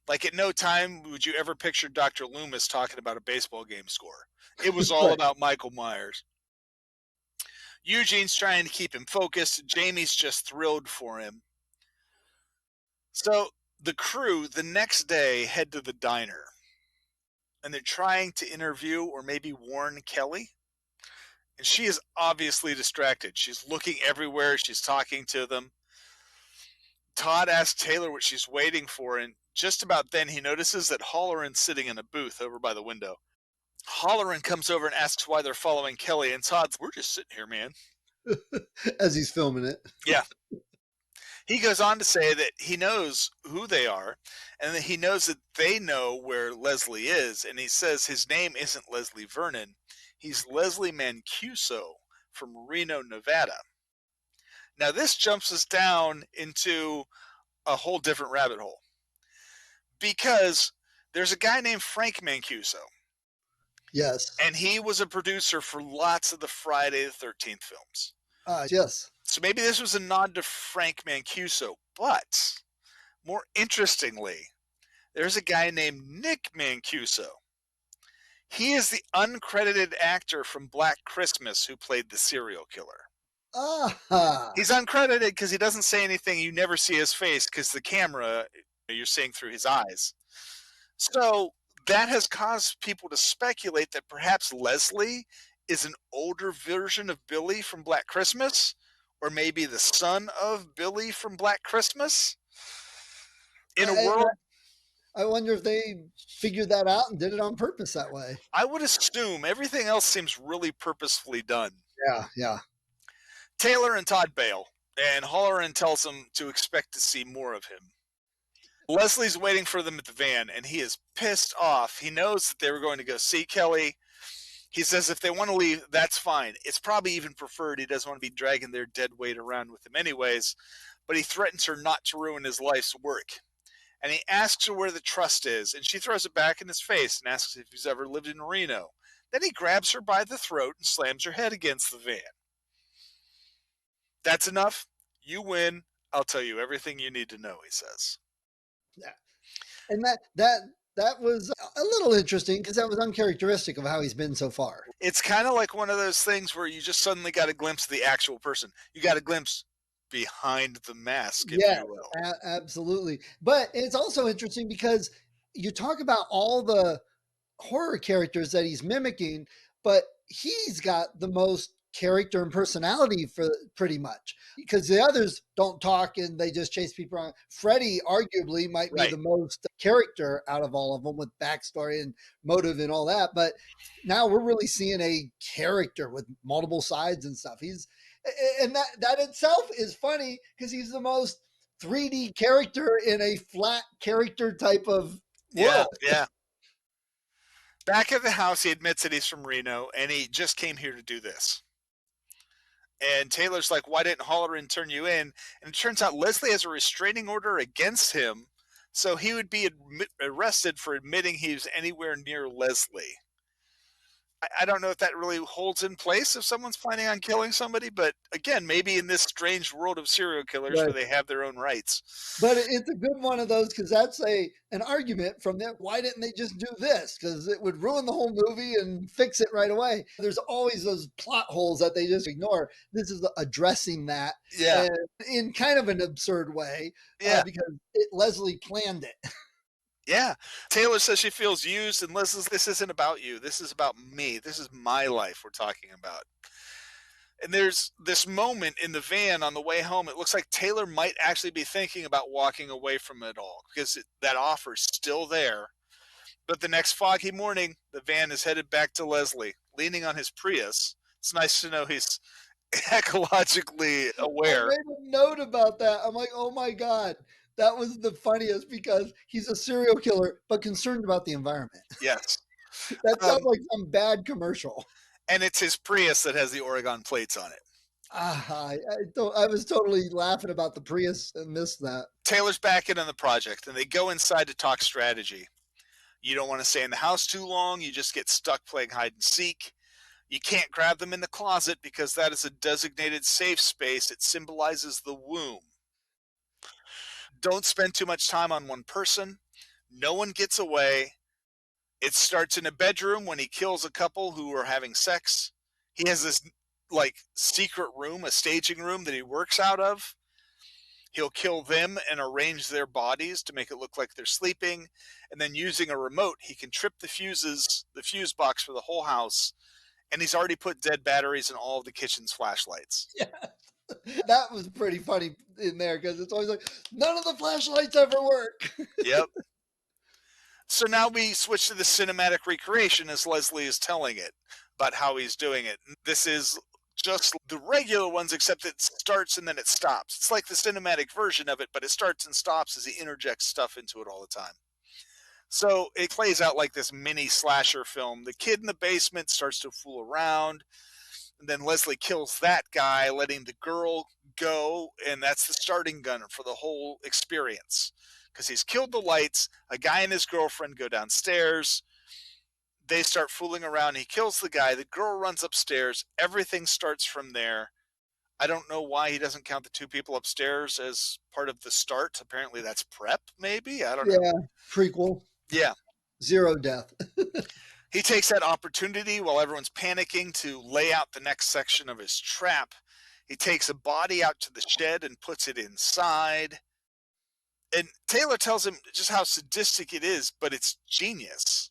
Like, at no time would you ever picture Dr. Loomis talking about a baseball game score. It was all about Michael Myers. Eugene's trying to keep him focused. Jamie's just thrilled for him. So the crew the next day head to the diner. And they're trying to interview or maybe warn Kelly. And she is obviously distracted. She's looking everywhere. She's talking to them. Todd asks Taylor what she's waiting for, and just about then he notices that Halloran's sitting in a booth over by the window. Halloran comes over and asks why they're following Kelly, and Todd's, we're just sitting here, man. As he's filming it. Yeah. He goes on to say that he knows who they are, and that he knows that they know where Leslie is, and he says his name isn't Leslie Vernon. He's Leslie Mancuso from Reno, Nevada. Now, this jumps us down into a whole different rabbit hole. Because there's a guy named Frank Mancuso. Yes. And he was a producer for lots of the Friday the 13th films. Yes. So maybe this was a nod to Frank Mancuso. But more interestingly, there's a guy named Nick Mancuso. He is the uncredited actor from Black Christmas who played the serial killer. He's uncredited because he doesn't say anything. You never see his face because the camera, you're seeing through his eyes. So that has caused people to speculate that perhaps Leslie is an older version of Billy from Black Christmas, or maybe the son of Billy from Black Christmas. In a world, I wonder if they figured that out and did it on purpose that way. I would assume everything else seems really purposefully done. Yeah. Taylor and Todd bail, and Halloran tells them to expect to see more of him. Leslie's waiting for them at the van, and he is pissed off. He knows that they were going to go see Kelly. He says if they want to leave, that's fine. It's probably even preferred. He doesn't want to be dragging their dead weight around with him anyways, but he threatens her not to ruin his life's work. And he asks her where the trust is, and she throws it back in his face and asks if he's ever lived in Reno. Then he grabs her by the throat and slams her head against the van. That's enough. You win. I'll tell you everything you need to know, he says. Yeah. And that That was a little interesting because that was uncharacteristic of how he's been so far. It's kind of like one of those things where you just suddenly got a glimpse of the actual person. You got a glimpse behind the mask, if Yes, you will. absolutely. But it's also interesting because you talk about all the horror characters that he's mimicking, but he's got the most character and personality for pretty much because the others don't talk and they just chase people around. Freddy arguably might be Right. the most character out of all of them with backstory and motive and all that. But now we're really seeing a character with multiple sides and stuff. He's and that itself is funny because he's the most 3D character in a flat character type of Yeah, world. yeah. Back at the house, he admits that he's from Reno and he just came here to do this. And Taylor's like, why didn't Halloran turn you in? And it turns out Leslie has a restraining order against him, so he would be arrested for admitting he was anywhere near Leslie. I don't know if that really holds in place if someone's planning on killing somebody, but again, maybe in this strange world of serial killers Right. where they have their own rights. But it's a good one of those because that's an argument from them. Why didn't they just do this? Because it would ruin the whole movie and fix it right away. There's always those plot holes that they just ignore. This is addressing that Yeah. in kind of an absurd way Yeah. because Leslie planned it. Yeah. Taylor says she feels used, and Leslie's, this isn't about you. This is about me. This is my life we're talking about. And there's this moment in the van on the way home. It looks like Taylor might actually be thinking about walking away from it all because that offer's still there. But the next foggy morning, the van is headed back to Leslie, leaning on his Prius. It's nice to know he's ecologically aware. I made a note about that. I'm like, oh my God. That was the funniest because he's a serial killer, but concerned about the environment. Yes. That sounds like some bad commercial. And it's his Prius that has the Oregon plates on it. I was totally laughing about the Prius and missed that. Taylor's back in on the project, and they go inside to talk strategy. You don't want to stay in the house too long. You just get stuck playing hide and seek. You can't grab them in the closet because that is a designated safe space. It symbolizes the womb. Don't spend too much time on one person. No one gets away. It starts in a bedroom when he kills a couple who are having sex. He has this like secret room, a staging room that he works out of. He'll kill them and arrange their bodies to make it look like they're sleeping. And then using a remote, he can trip the fuse box for the whole house. And he's already put dead batteries in all of the kitchen's flashlights. Yeah. That was pretty funny in there because it's always like, none of the flashlights ever work. Yep. So now we switch to the cinematic recreation as Leslie is telling it about how he's doing it. This is just the regular ones, except it starts and then it stops. It's like the cinematic version of it, but it starts and stops as he interjects stuff into it all the time. So it plays out like this mini slasher film. The kid in the basement starts to fool around, and then Leslie kills that guy, letting the girl go, and that's the starting gun for the whole experience. Because he's killed the lights, a guy and his girlfriend go downstairs, they start fooling around, he kills the guy, the girl runs upstairs, everything starts from there. I don't know why he doesn't count the two people upstairs as part of the start. Apparently that's prep, maybe? I don't know. Yeah, prequel. Yeah. Zero death. He takes that opportunity while everyone's panicking to lay out the next section of his trap. He takes a body out to the shed and puts it inside. And Taylor tells him just how sadistic it is, but it's genius.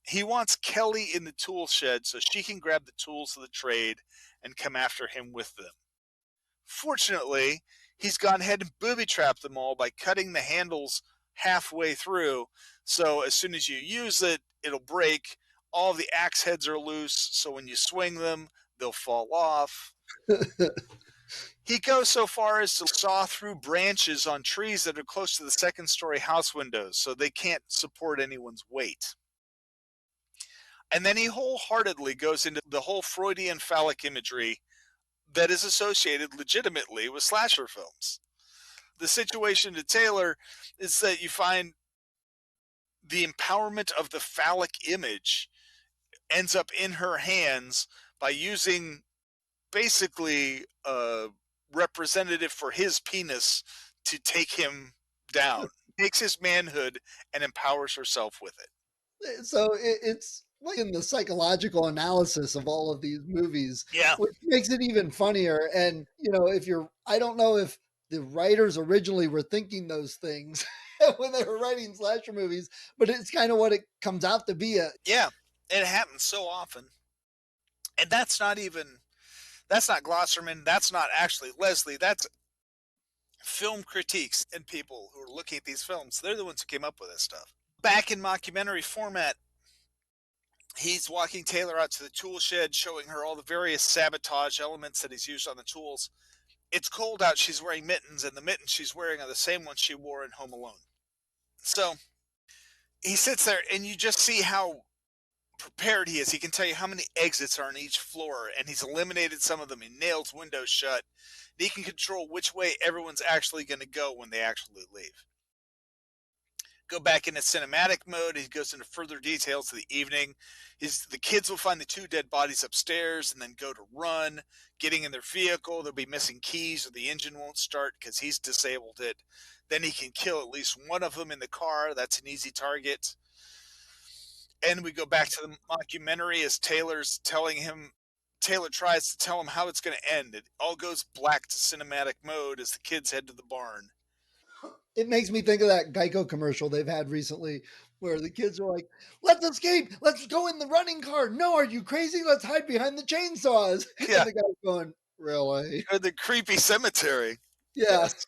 He wants Kelly in the tool shed so she can grab the tools of the trade and come after him with them. Fortunately, he's gone ahead and booby-trapped them all by cutting the handles halfway through, so as soon as you use it, it'll break. All the axe heads are loose, so when you swing them, they'll fall off. He goes so far as to saw through branches on trees that are close to the second-story house windows, so they can't support anyone's weight. And then he wholeheartedly goes into the whole Freudian phallic imagery that is associated legitimately with slasher films. The situation to Taylor is that you find the empowerment of the phallic image ends up in her hands by using basically a representative for his penis to take him down. takes his manhood and empowers herself with it. So it's like in the psychological analysis of all of these movies, Yeah. which makes it even funnier. And, if I don't know if the writers originally were thinking those things when they were writing slasher movies, but it's kind of what it comes out to be. Yeah. It happens so often. And that's not Glosserman. That's not actually Leslie. That's film critiques and people who are looking at these films. They're the ones who came up with this stuff. Back in mockumentary format, he's walking Taylor out to the tool shed, showing her all the various sabotage elements that he's used on the tools. It's cold out. She's wearing mittens, and the mittens she's wearing are the same ones she wore in Home Alone. So he sits there, and you just see how prepared he is. He can tell you how many exits are on each floor, and he's eliminated some of them. He nails windows shut. He can control which way everyone's actually going to go when they actually leave. Go back into cinematic mode. He goes into further details of the evening. The kids will find the 2 dead bodies upstairs and then go to run, getting in their vehicle. They'll be missing keys or the engine won't start because he's disabled it. Then he can kill at least one of them in the car. That's an easy target. And we go back to the mockumentary as Taylor tries to tell him how it's going to end. It all goes black to cinematic mode as the kids head to the barn. It makes me think of that Geico commercial they've had recently where the kids are like, let's escape. Let's go in the running car. No, are you crazy? Let's hide behind the chainsaws. Yeah. And the guy's going, really? Or the creepy cemetery. Yeah. Yes.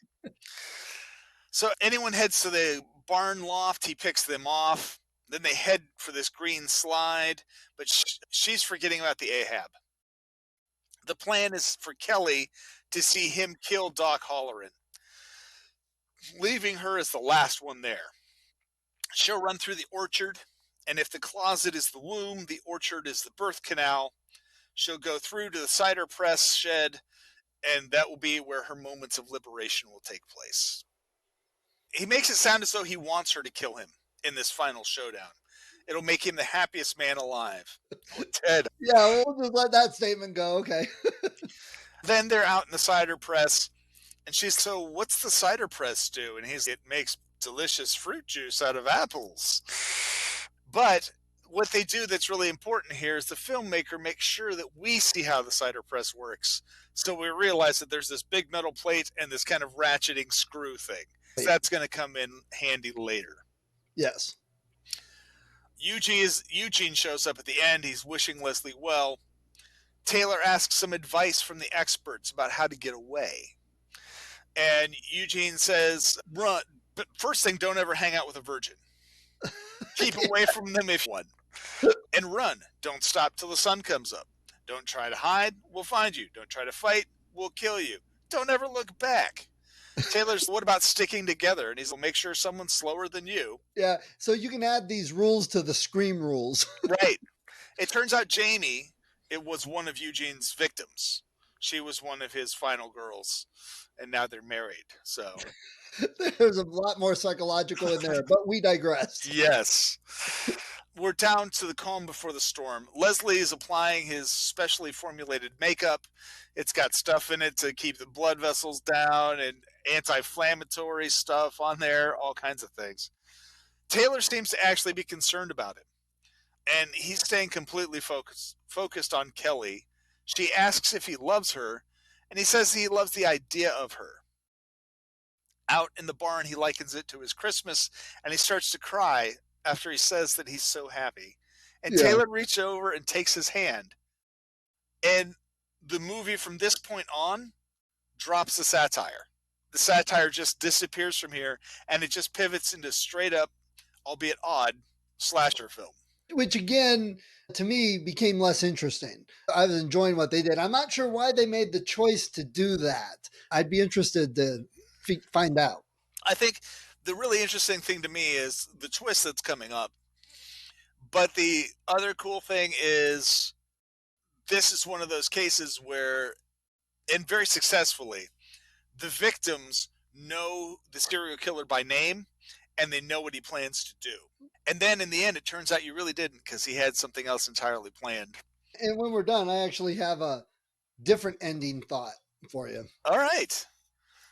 So anyone heads to the barn loft, he picks them off. Then they head for this green slide, but she's forgetting about the Ahab. The plan is for Kelly to see him kill Doc Holleran, leaving her as the last one there. She'll run through the orchard, and if the closet is the womb, the orchard is the birth canal. She'll go through to the cider press shed, and that will be where her moments of liberation will take place. He makes it sound as though he wants her to kill him in this final showdown. It'll make him the happiest man alive. Ted. Yeah, we'll just let that statement go. Okay. Then they're out in the cider press, and she's, so what's the cider press do? And it makes delicious fruit juice out of apples. But what they do that's really important here is the filmmaker makes sure that we see how the cider press works. So we realize that there's this big metal plate and this kind of ratcheting screw thing. That's going to come in handy later. Yes. Eugene shows up at the end. He's wishing Leslie well. Taylor asks some advice from the experts about how to get away. And Eugene says, run. But first thing, don't ever hang out with a virgin. Keep away from them if you want. And run. Don't stop till the sun comes up. Don't try to hide. We'll find you. Don't try to fight. We'll kill you. Don't ever look back. Taylor's, what about sticking together? And he's like, make sure someone's slower than you. Yeah. So you can add these rules to the Scream rules. Right. It turns out Jamie, it was one of Eugene's victims. She was one of his final girls. And now they're married. So there's a lot more psychological in there, but we digress. Yes. We're down to the calm before the storm. Leslie is applying his specially formulated makeup. It's got stuff in it to keep the blood vessels down and anti-inflammatory stuff on there, all kinds of things. Taylor seems to actually be concerned about it. And he's staying completely focused on Kelly. She asks if he loves her, and he says he loves the idea of her. Out in the barn, he likens it to his Christmas, and he starts to cry after he says that he's so happy. And Taylor reaches over and takes his hand. And the movie from this point on drops the satire. The satire just disappears from here, and it just pivots into straight up, albeit odd, slasher film. Which again, to me, became less interesting. I was enjoying what they did. I'm not sure why they made the choice to do that. I'd be interested to find out. I think the really interesting thing to me is the twist that's coming up. But the other cool thing is this is one of those cases where, and very successfully, the victims know the serial killer by name and they know what he plans to do. And then in the end, it turns out you really didn't, because he had something else entirely planned. And when we're done, I actually have a different ending thought for you. All right.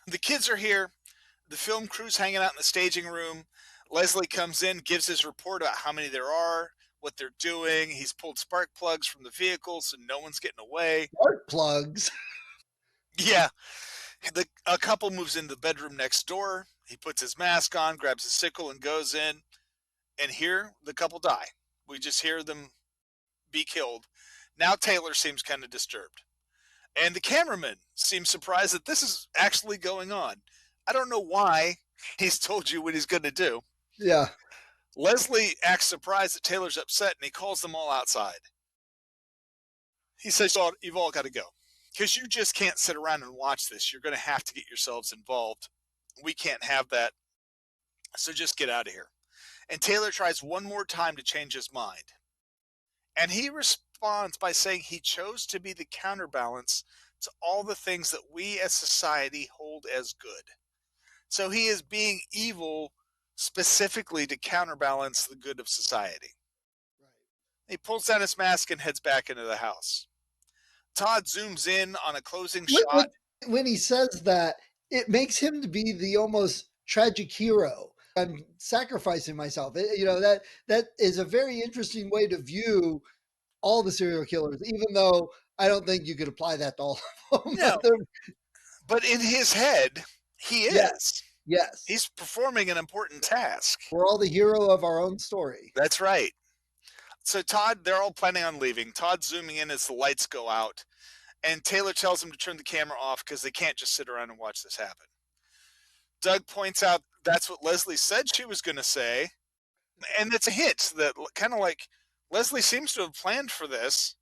The kids are here. The film crew's hanging out in the staging room. Leslie comes in, gives his report about how many there are, what they're doing. He's pulled spark plugs from the vehicle so no one's getting away. Spark plugs? Yeah. A couple moves into the bedroom next door. He puts his mask on, grabs a sickle, and goes in. And here, the couple die. We just hear them be killed. Now Taylor seems kind of disturbed. And the cameraman seems surprised that this is actually going on. I don't know why. He's told you what he's going to do. Yeah. Leslie acts surprised that Taylor's upset, and he calls them all outside. He says, you've all got to go. Because you just can't sit around and watch this. You're going to have to get yourselves involved. We can't have that. So just get out of here. And Taylor tries one more time to change his mind. And he responds by saying he chose to be the counterbalance to all the things that we as society hold as good. So he is being evil specifically to counterbalance the good of society. Right. He pulls down his mask and heads back into the house. Todd zooms in on a closing When- shot. When he says that, it makes him to be the almost tragic hero. I'm sacrificing myself. That is a very interesting way to view all the serial killers, even though I don't think you could apply that to all of them. No. But in his head, he is. Yes. He's performing an important task. We're all the hero of our own story. That's right. So Todd, they're all planning on leaving. Todd's zooming in as the lights go out. And Taylor tells him to turn the camera off because they can't just sit around and watch this happen. Doug points out that's what Leslie said she was going to say. And it's a hint that kind of like Leslie seems to have planned for this.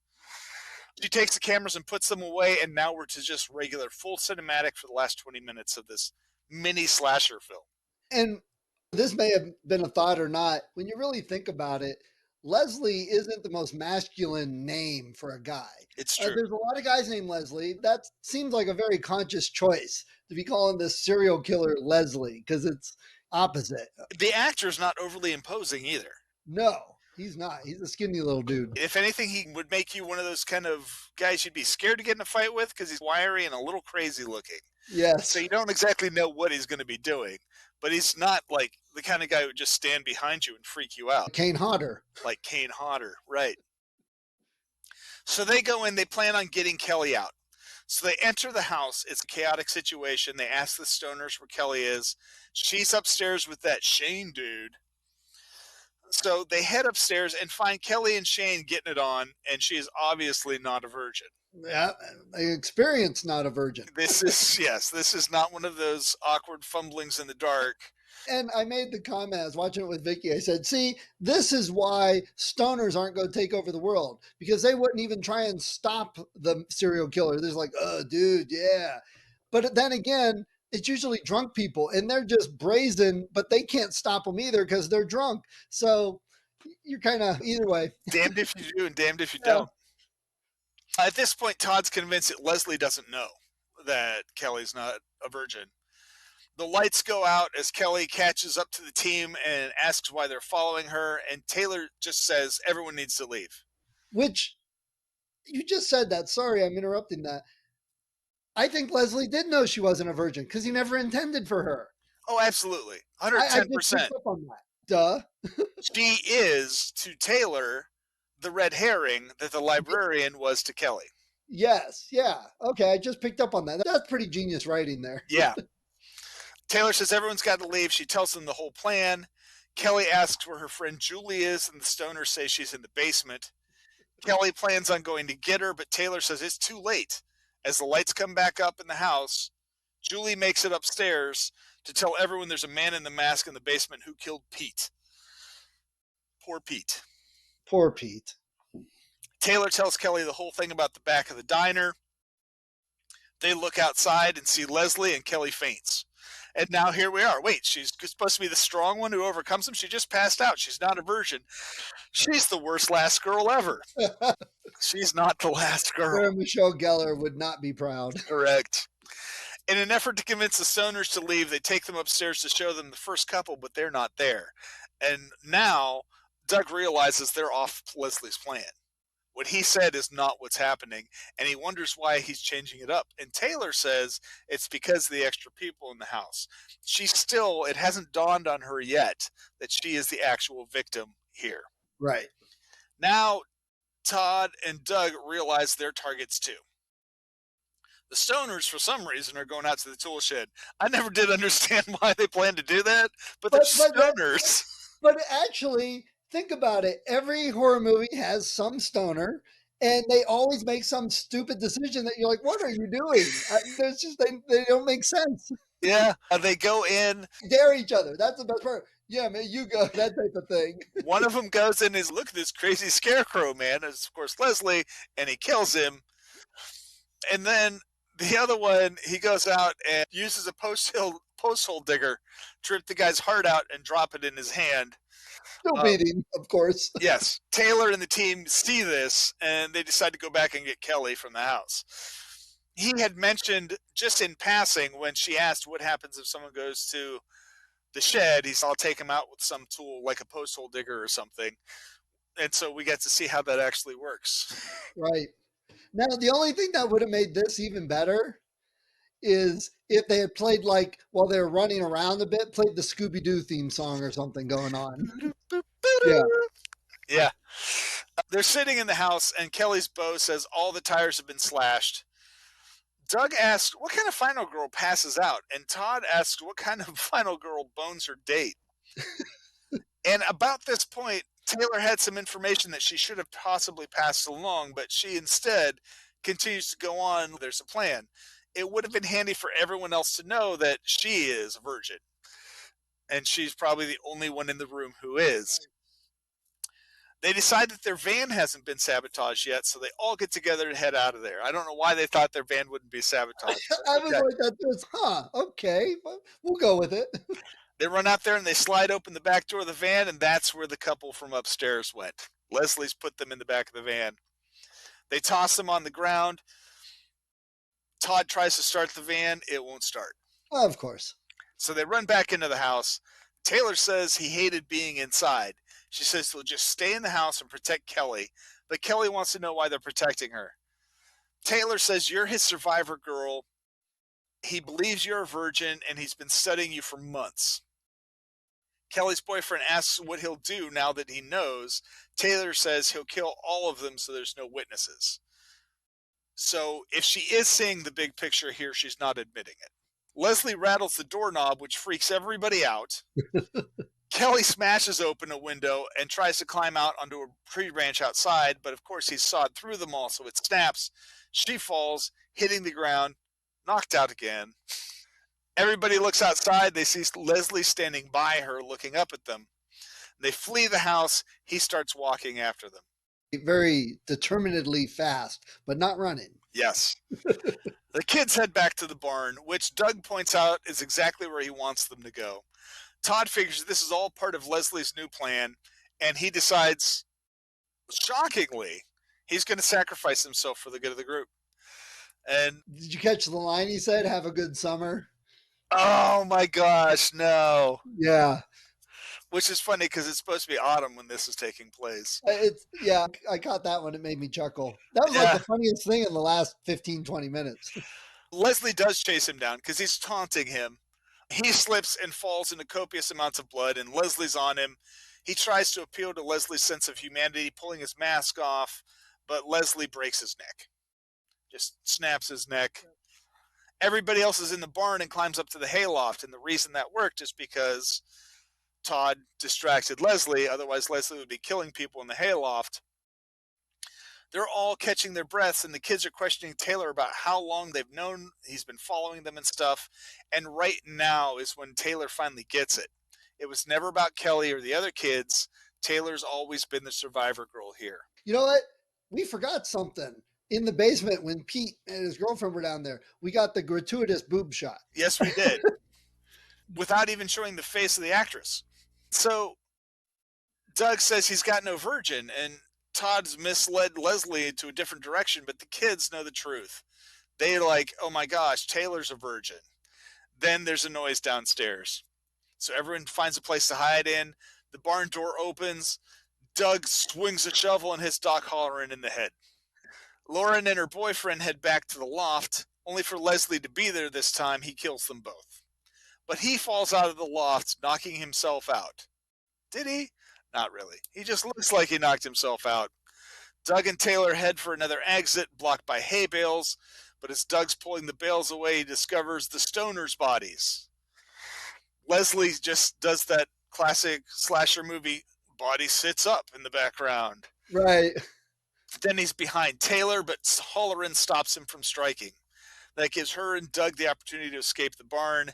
She takes the cameras and puts them away, and now we're to just regular full cinematic for the last 20 minutes of this mini slasher film. And this may have been a thought or not. When you really think about it, Leslie isn't the most masculine name for a guy. It's true. There's a lot of guys named Leslie. That seems like a very conscious choice to be calling this serial killer Leslie, because it's opposite. The actor's not overly imposing either. No, he's not. He's a skinny little dude. If anything, he would make you one of those kind of guys you'd be scared to get in a fight with because he's wiry and a little crazy looking. Yes. So you don't exactly know what he's going to be doing, but he's not like the kind of guy who would just stand behind you and freak you out. Kane Hodder. Like Kane Hodder, right. So they go in, they plan on getting Kelly out. So they enter the house. It's a chaotic situation. They ask the stoners where Kelly is. She's upstairs with that Shane dude. So they head upstairs and find Kelly and Shane getting it on, and she is obviously not a virgin. Yeah, experience not a virgin. This is not one of those awkward fumblings in the dark. And I made the comment, I was watching it with Vicky. I said, see, this is why stoners aren't going to take over the world, because they wouldn't even try and stop the serial killer. They're like, oh, dude, yeah. But then again, it's usually drunk people, and they're just brazen, but they can't stop them either because they're drunk. So you're kind of either way. Damned if you do and damned if you don't. At this point, Todd's convinced that Leslie doesn't know that Kelly's not a virgin. The lights go out as Kelly catches up to the team and asks why they're following her, and Taylor just says everyone needs to leave. Which, you just said that. Sorry, I'm interrupting that. I think Leslie did know she wasn't a virgin because he never intended for her. Oh, absolutely. 110%. I just picked up on that. Duh. She is, to Taylor, the red herring that the librarian was to Kelly. Yes, yeah. Okay, I just picked up on that. That's pretty genius writing there. Yeah. Taylor says everyone's got to leave. She tells them the whole plan. Kelly asks where her friend Julie is, and the stoners say she's in the basement. Kelly plans on going to get her, but Taylor says it's too late. As the lights come back up in the house, Julie makes it upstairs to tell everyone there's a man in the mask in the basement who killed Pete. Poor Pete. Poor Pete. Taylor tells Kelly the whole thing about the back of the diner. They look outside and see Leslie, and Kelly faints. And now here we are. Wait, she's supposed to be the strong one who overcomes him? She just passed out. She's not a virgin. She's the worst last girl ever. She's not the last girl. Sarah Michelle Gellar would not be proud. Correct. In an effort to convince the stoners to leave, they take them upstairs to show them the first couple, but they're not there. And now Doug realizes they're off Leslie's plan. What he said is not what's happening, and he wonders why he's changing it up. And Taylor says it's because of the extra people in the house. It hasn't dawned on her yet that she is the actual victim here. Right. Now, Todd and Doug realize they're targets too. The stoners, for some reason, are going out to the tool shed. I never did understand why they planned to do that, but they're stoners. But actually, think about it. Every horror movie has some stoner, and they always make some stupid decision that you're like, what are you doing? There's just, they don't make sense. Yeah, they go in. Dare each other. That's the best part. Yeah, man, you go, that type of thing. One of them goes in and is, look at this crazy scarecrow, man. It's, of course, Leslie, and he kills him. And then the other one, he goes out and uses a post hole digger to rip the guy's heart out and drop it in his hand. Still beating, of course. Yes. Taylor and the team see this, and they decide to go back and get Kelly from the house. He had mentioned, just in passing, when she asked what happens if someone goes to the shed, he said, I'll take him out with some tool, like a post hole digger or something. And so we get to see how that actually works. Right. Now, the only thing that would have made this even better is if they had played, like, while they were running around a bit, played the Scooby-Doo theme song or something going on. Yeah. Yeah. They're sitting in the house, and Kelly's beau says all the tires have been slashed. Doug asks, what kind of final girl passes out? And Todd asks, what kind of final girl bones her date? And about this point, Taylor had some information that she should have possibly passed along, but she instead continues to go on. There's a plan. It would have been handy for everyone else to know that she is a virgin. And she's probably the only one in the room who is. They decide that their van hasn't been sabotaged yet, so they all get together to head out of there. I don't know why they thought their van wouldn't be sabotaged. I was like that. Okay, we'll go with it. They run out there and they slide open the back door of the van, and that's where the couple from upstairs went. Leslie's put them in the back of the van. They toss them on the ground. Todd tries to start the van. It won't start. Of course. So they run back into the house. Taylor says he hated being inside. She says they'll just stay in the house and protect Kelly, but Kelly wants to know why they're protecting her. Taylor says you're his survivor girl. He believes you're a virgin, and he's been studying you for months. Kelly's boyfriend asks what he'll do now that he knows. Taylor says he'll kill all of them so there's no witnesses. So if she is seeing the big picture here, she's not admitting it. Leslie rattles the doorknob, which freaks everybody out. Kelly smashes open a window and tries to climb out onto a tree branch outside, but of course he's sawed through them all, so it snaps. She falls, hitting the ground, knocked out again. Everybody looks outside. They see Leslie standing by her, looking up at them. They flee the house. He starts walking after them. Very determinedly fast, but not running. Yes. The kids head back to the barn, which Doug points out is exactly where he wants them to go. Todd figures this is all part of Leslie's new plan, and he decides, shockingly, he's going to sacrifice himself for the good of the group. And did you catch the line he said, have a good summer? Oh my gosh, no. Yeah. Which is funny because it's supposed to be autumn when this is taking place. I caught that one. It made me chuckle. That was like the funniest thing in the last 15, 20 minutes. Leslie does chase him down because he's taunting him. He slips and falls into copious amounts of blood, and Leslie's on him. He tries to appeal to Leslie's sense of humanity, pulling his mask off, but Leslie breaks his neck. Just snaps his neck. Everybody else is in the barn and climbs up to the hayloft, and the reason that worked is because Todd distracted Leslie. Otherwise, Leslie would be killing people in the hayloft. They're all catching their breaths, and the kids are questioning Taylor about how long they've known he's been following them and stuff. And right now is when Taylor finally gets it. It was never about Kelly or the other kids. Taylor's always been the survivor girl here. You know what? We forgot something. In the basement, when Pete and his girlfriend were down there, we got the gratuitous boob shot. Yes, we did. Without even showing the face of the actress. So Doug says he's got no virgin, and Todd's misled Leslie into a different direction, but the kids know the truth. They're like, oh my gosh, Taylor's a virgin. Then there's a noise downstairs. So everyone finds a place to hide in. The barn door opens. Doug swings a shovel and hits Doc Halloran in the head. Lauren and her boyfriend head back to the loft, only for Leslie to be there this time. He kills them both. But he falls out of the loft, knocking himself out. Did he? Not really. He just looks like he knocked himself out. Doug and Taylor head for another exit, blocked by hay bales, but as Doug's pulling the bales away, he discovers the stoners' bodies. Leslie just does that classic slasher movie, body sits up in the background. Right. Then he's behind Taylor, but Halloran stops him from striking. That gives her and Doug the opportunity to escape the barn.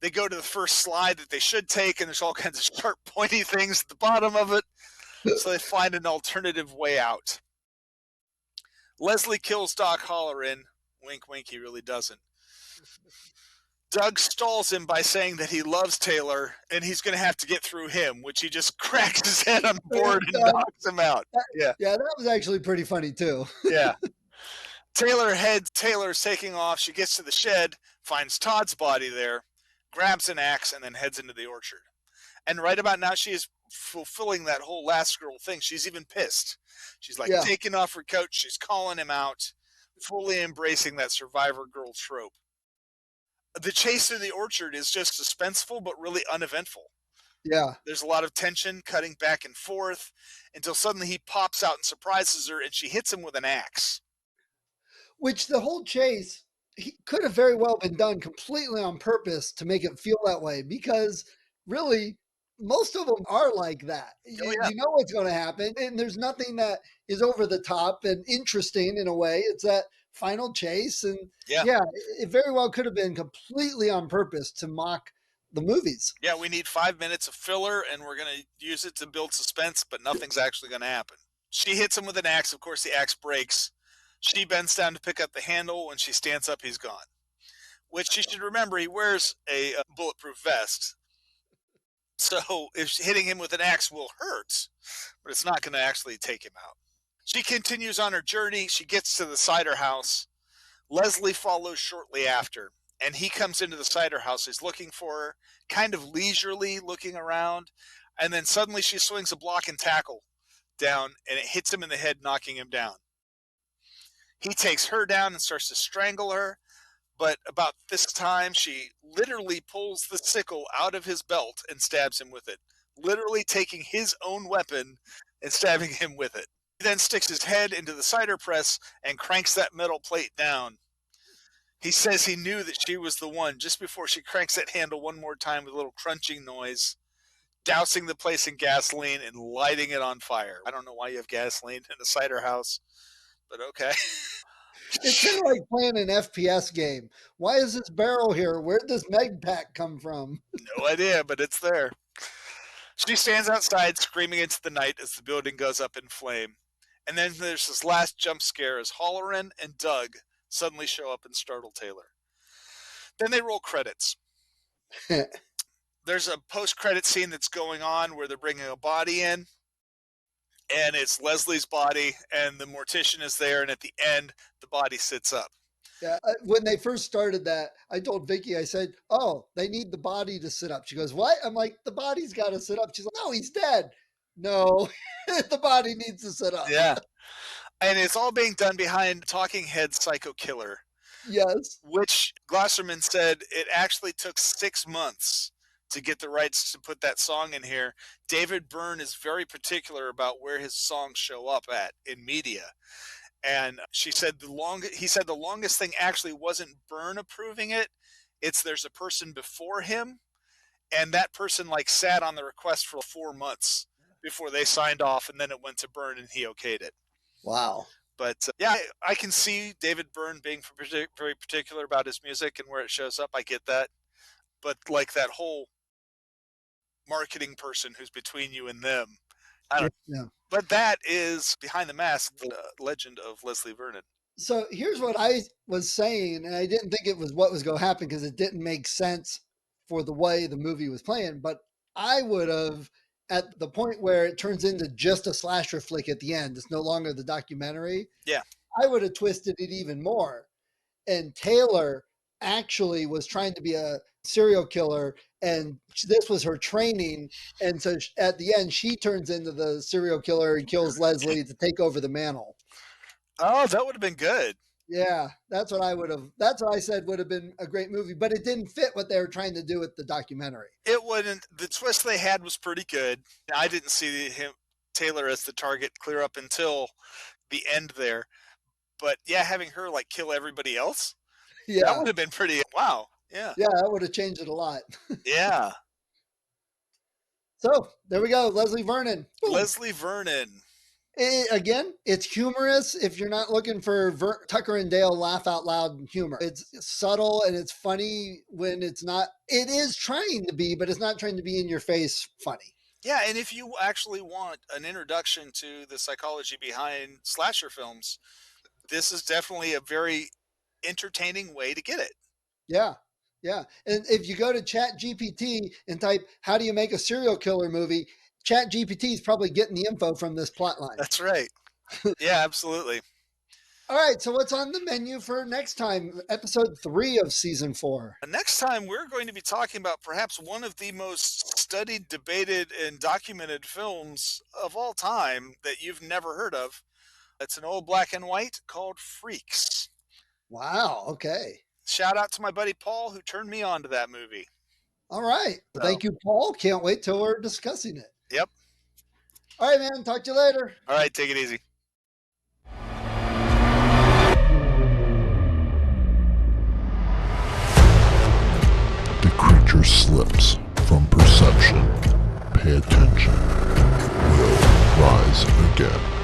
They go to the first slide that they should take, and there's all kinds of sharp, pointy things at the bottom of it. So they find an alternative way out. Leslie kills Doc Halloran. Wink, wink, he really doesn't. Doug stalls him by saying that he loves Taylor, and he's going to have to get through him, which he just cracks his head on the board and knocks him out. Yeah, that was actually pretty funny, too. Yeah. Taylor's taking off. She gets to the shed, finds Todd's body there, grabs an axe, and then heads into the orchard. And right about now, she is fulfilling that whole last girl thing. She's even pissed. She's like taking off her coat. She's calling him out, fully embracing that survivor girl trope. The chase through the orchard is just suspenseful, but really uneventful. Yeah. There's a lot of tension, cutting back and forth, until suddenly he pops out and surprises her, and she hits him with an axe. Which the whole chase could have very well been done completely on purpose to make it feel that way, because really most of them are like that. You know what's going to happen, and there's nothing that is over the top and interesting in a way. It's that final chase, and it very well could have been completely on purpose to mock the movies. Yeah, we need 5 minutes of filler, and we're going to use it to build suspense, but nothing's actually going to happen. She hits him with an axe. Of course, the axe breaks. She bends down to pick up the handle. When she stands up, he's gone. Which you should remember, he wears a bulletproof vest. So if hitting him with an axe will hurt, but it's not going to actually take him out. She continues on her journey. She gets to the cider house. Leslie follows shortly after, and he comes into the cider house. He's looking for her, kind of leisurely looking around, and then suddenly she swings a block and tackle down, and it hits him in the head, knocking him down. He takes her down and starts to strangle her, but about this time, she literally pulls the sickle out of his belt and stabs him with it, literally taking his own weapon and stabbing him with it. He then sticks his head into the cider press and cranks that metal plate down. He says he knew that she was the one just before she cranks that handle one more time with a little crunching noise, dousing the place in gasoline and lighting it on fire. I don't know why you have gasoline in a cider house, but okay. It's kind of like playing an FPS game. Why is this barrel here? Where'd this med pack come from? No idea, but it's there. She stands outside screaming into the night as the building goes up in flame. And then there's this last jump scare as Halloran and Doug suddenly show up and startle Taylor. Then they roll credits. There's a post-credit scene that's going on where they're bringing a body in, and it's Leslie's body, and the mortician is there, and at the end, the body sits up. Yeah, when they first started that, I told Vicky, I said, oh, they need the body to sit up. She goes, what? I'm like, the body's got to sit up. She's like, no, he's dead. No, the body needs to sit up. Yeah. And it's all being done behind Talking Heads Psycho Killer. Yes. Which Glosserman said it actually took 6 months to get the rights to put that song in here. David Byrne is very particular about where his songs show up at in media. And he said the longest thing actually wasn't Byrne approving it. It's there's a person before him, and that person like sat on the request for 4 months before they signed off, and then it went to Byrne and he okayed it. Wow. But yeah, I can see David Byrne being very particular about his music and where it shows up. I get that. But like that whole marketing person who's between you and them, I don't know. Yeah. But that is Behind the Mask, the legend of Leslie Vernon. So here's what I was saying, and I didn't think it was what was going to happen because it didn't make sense for the way the movie was playing. But I would have, at the point where it turns into just a slasher flick at the end, it's no longer the documentary. Yeah. I would have twisted it even more. And Taylor actually was trying to be a serial killer, and this was her training. And so at the end, she turns into the serial killer and kills Leslie to take over the mantle. Oh, that would have been good. Yeah, that's what I said would have been a great movie, but it didn't fit what they were trying to do with the documentary. It wouldn't. The twist they had was pretty good. I didn't see Taylor as the target clear up until the end there. But yeah, having her like kill everybody else, that would have been pretty. Wow. Yeah. Yeah, that would have changed it a lot. Yeah. So there we go, Leslie Vernon. Boom. Leslie Vernon. Again, it's humorous if you're not looking for Tucker and Dale laugh out loud humor. It's subtle and it's funny when it's not. It is trying to be, but it's not trying to be in your face funny. Yeah, and if you actually want an introduction to the psychology behind slasher films, this is definitely a very entertaining way to get it. Yeah. Yeah. And if you go to ChatGPT and type, how do you make a serial killer movie? ChatGPT is probably getting the info from this plot line. That's right. Yeah, absolutely. All right. So what's on the menu for next time? Episode 3 of season 4. Next time, we're going to be talking about perhaps one of the most studied, debated, and documented films of all time that you've never heard of. It's an old black and white called Freaks. Wow. Okay. Shout out to my buddy Paul who turned me on to that movie. All right. So. Thank you, Paul. Can't wait till we're discussing it. Yep. All right, man. Talk to you later. All right. Take it easy. The creature slips from perception. Pay attention. It will rise again.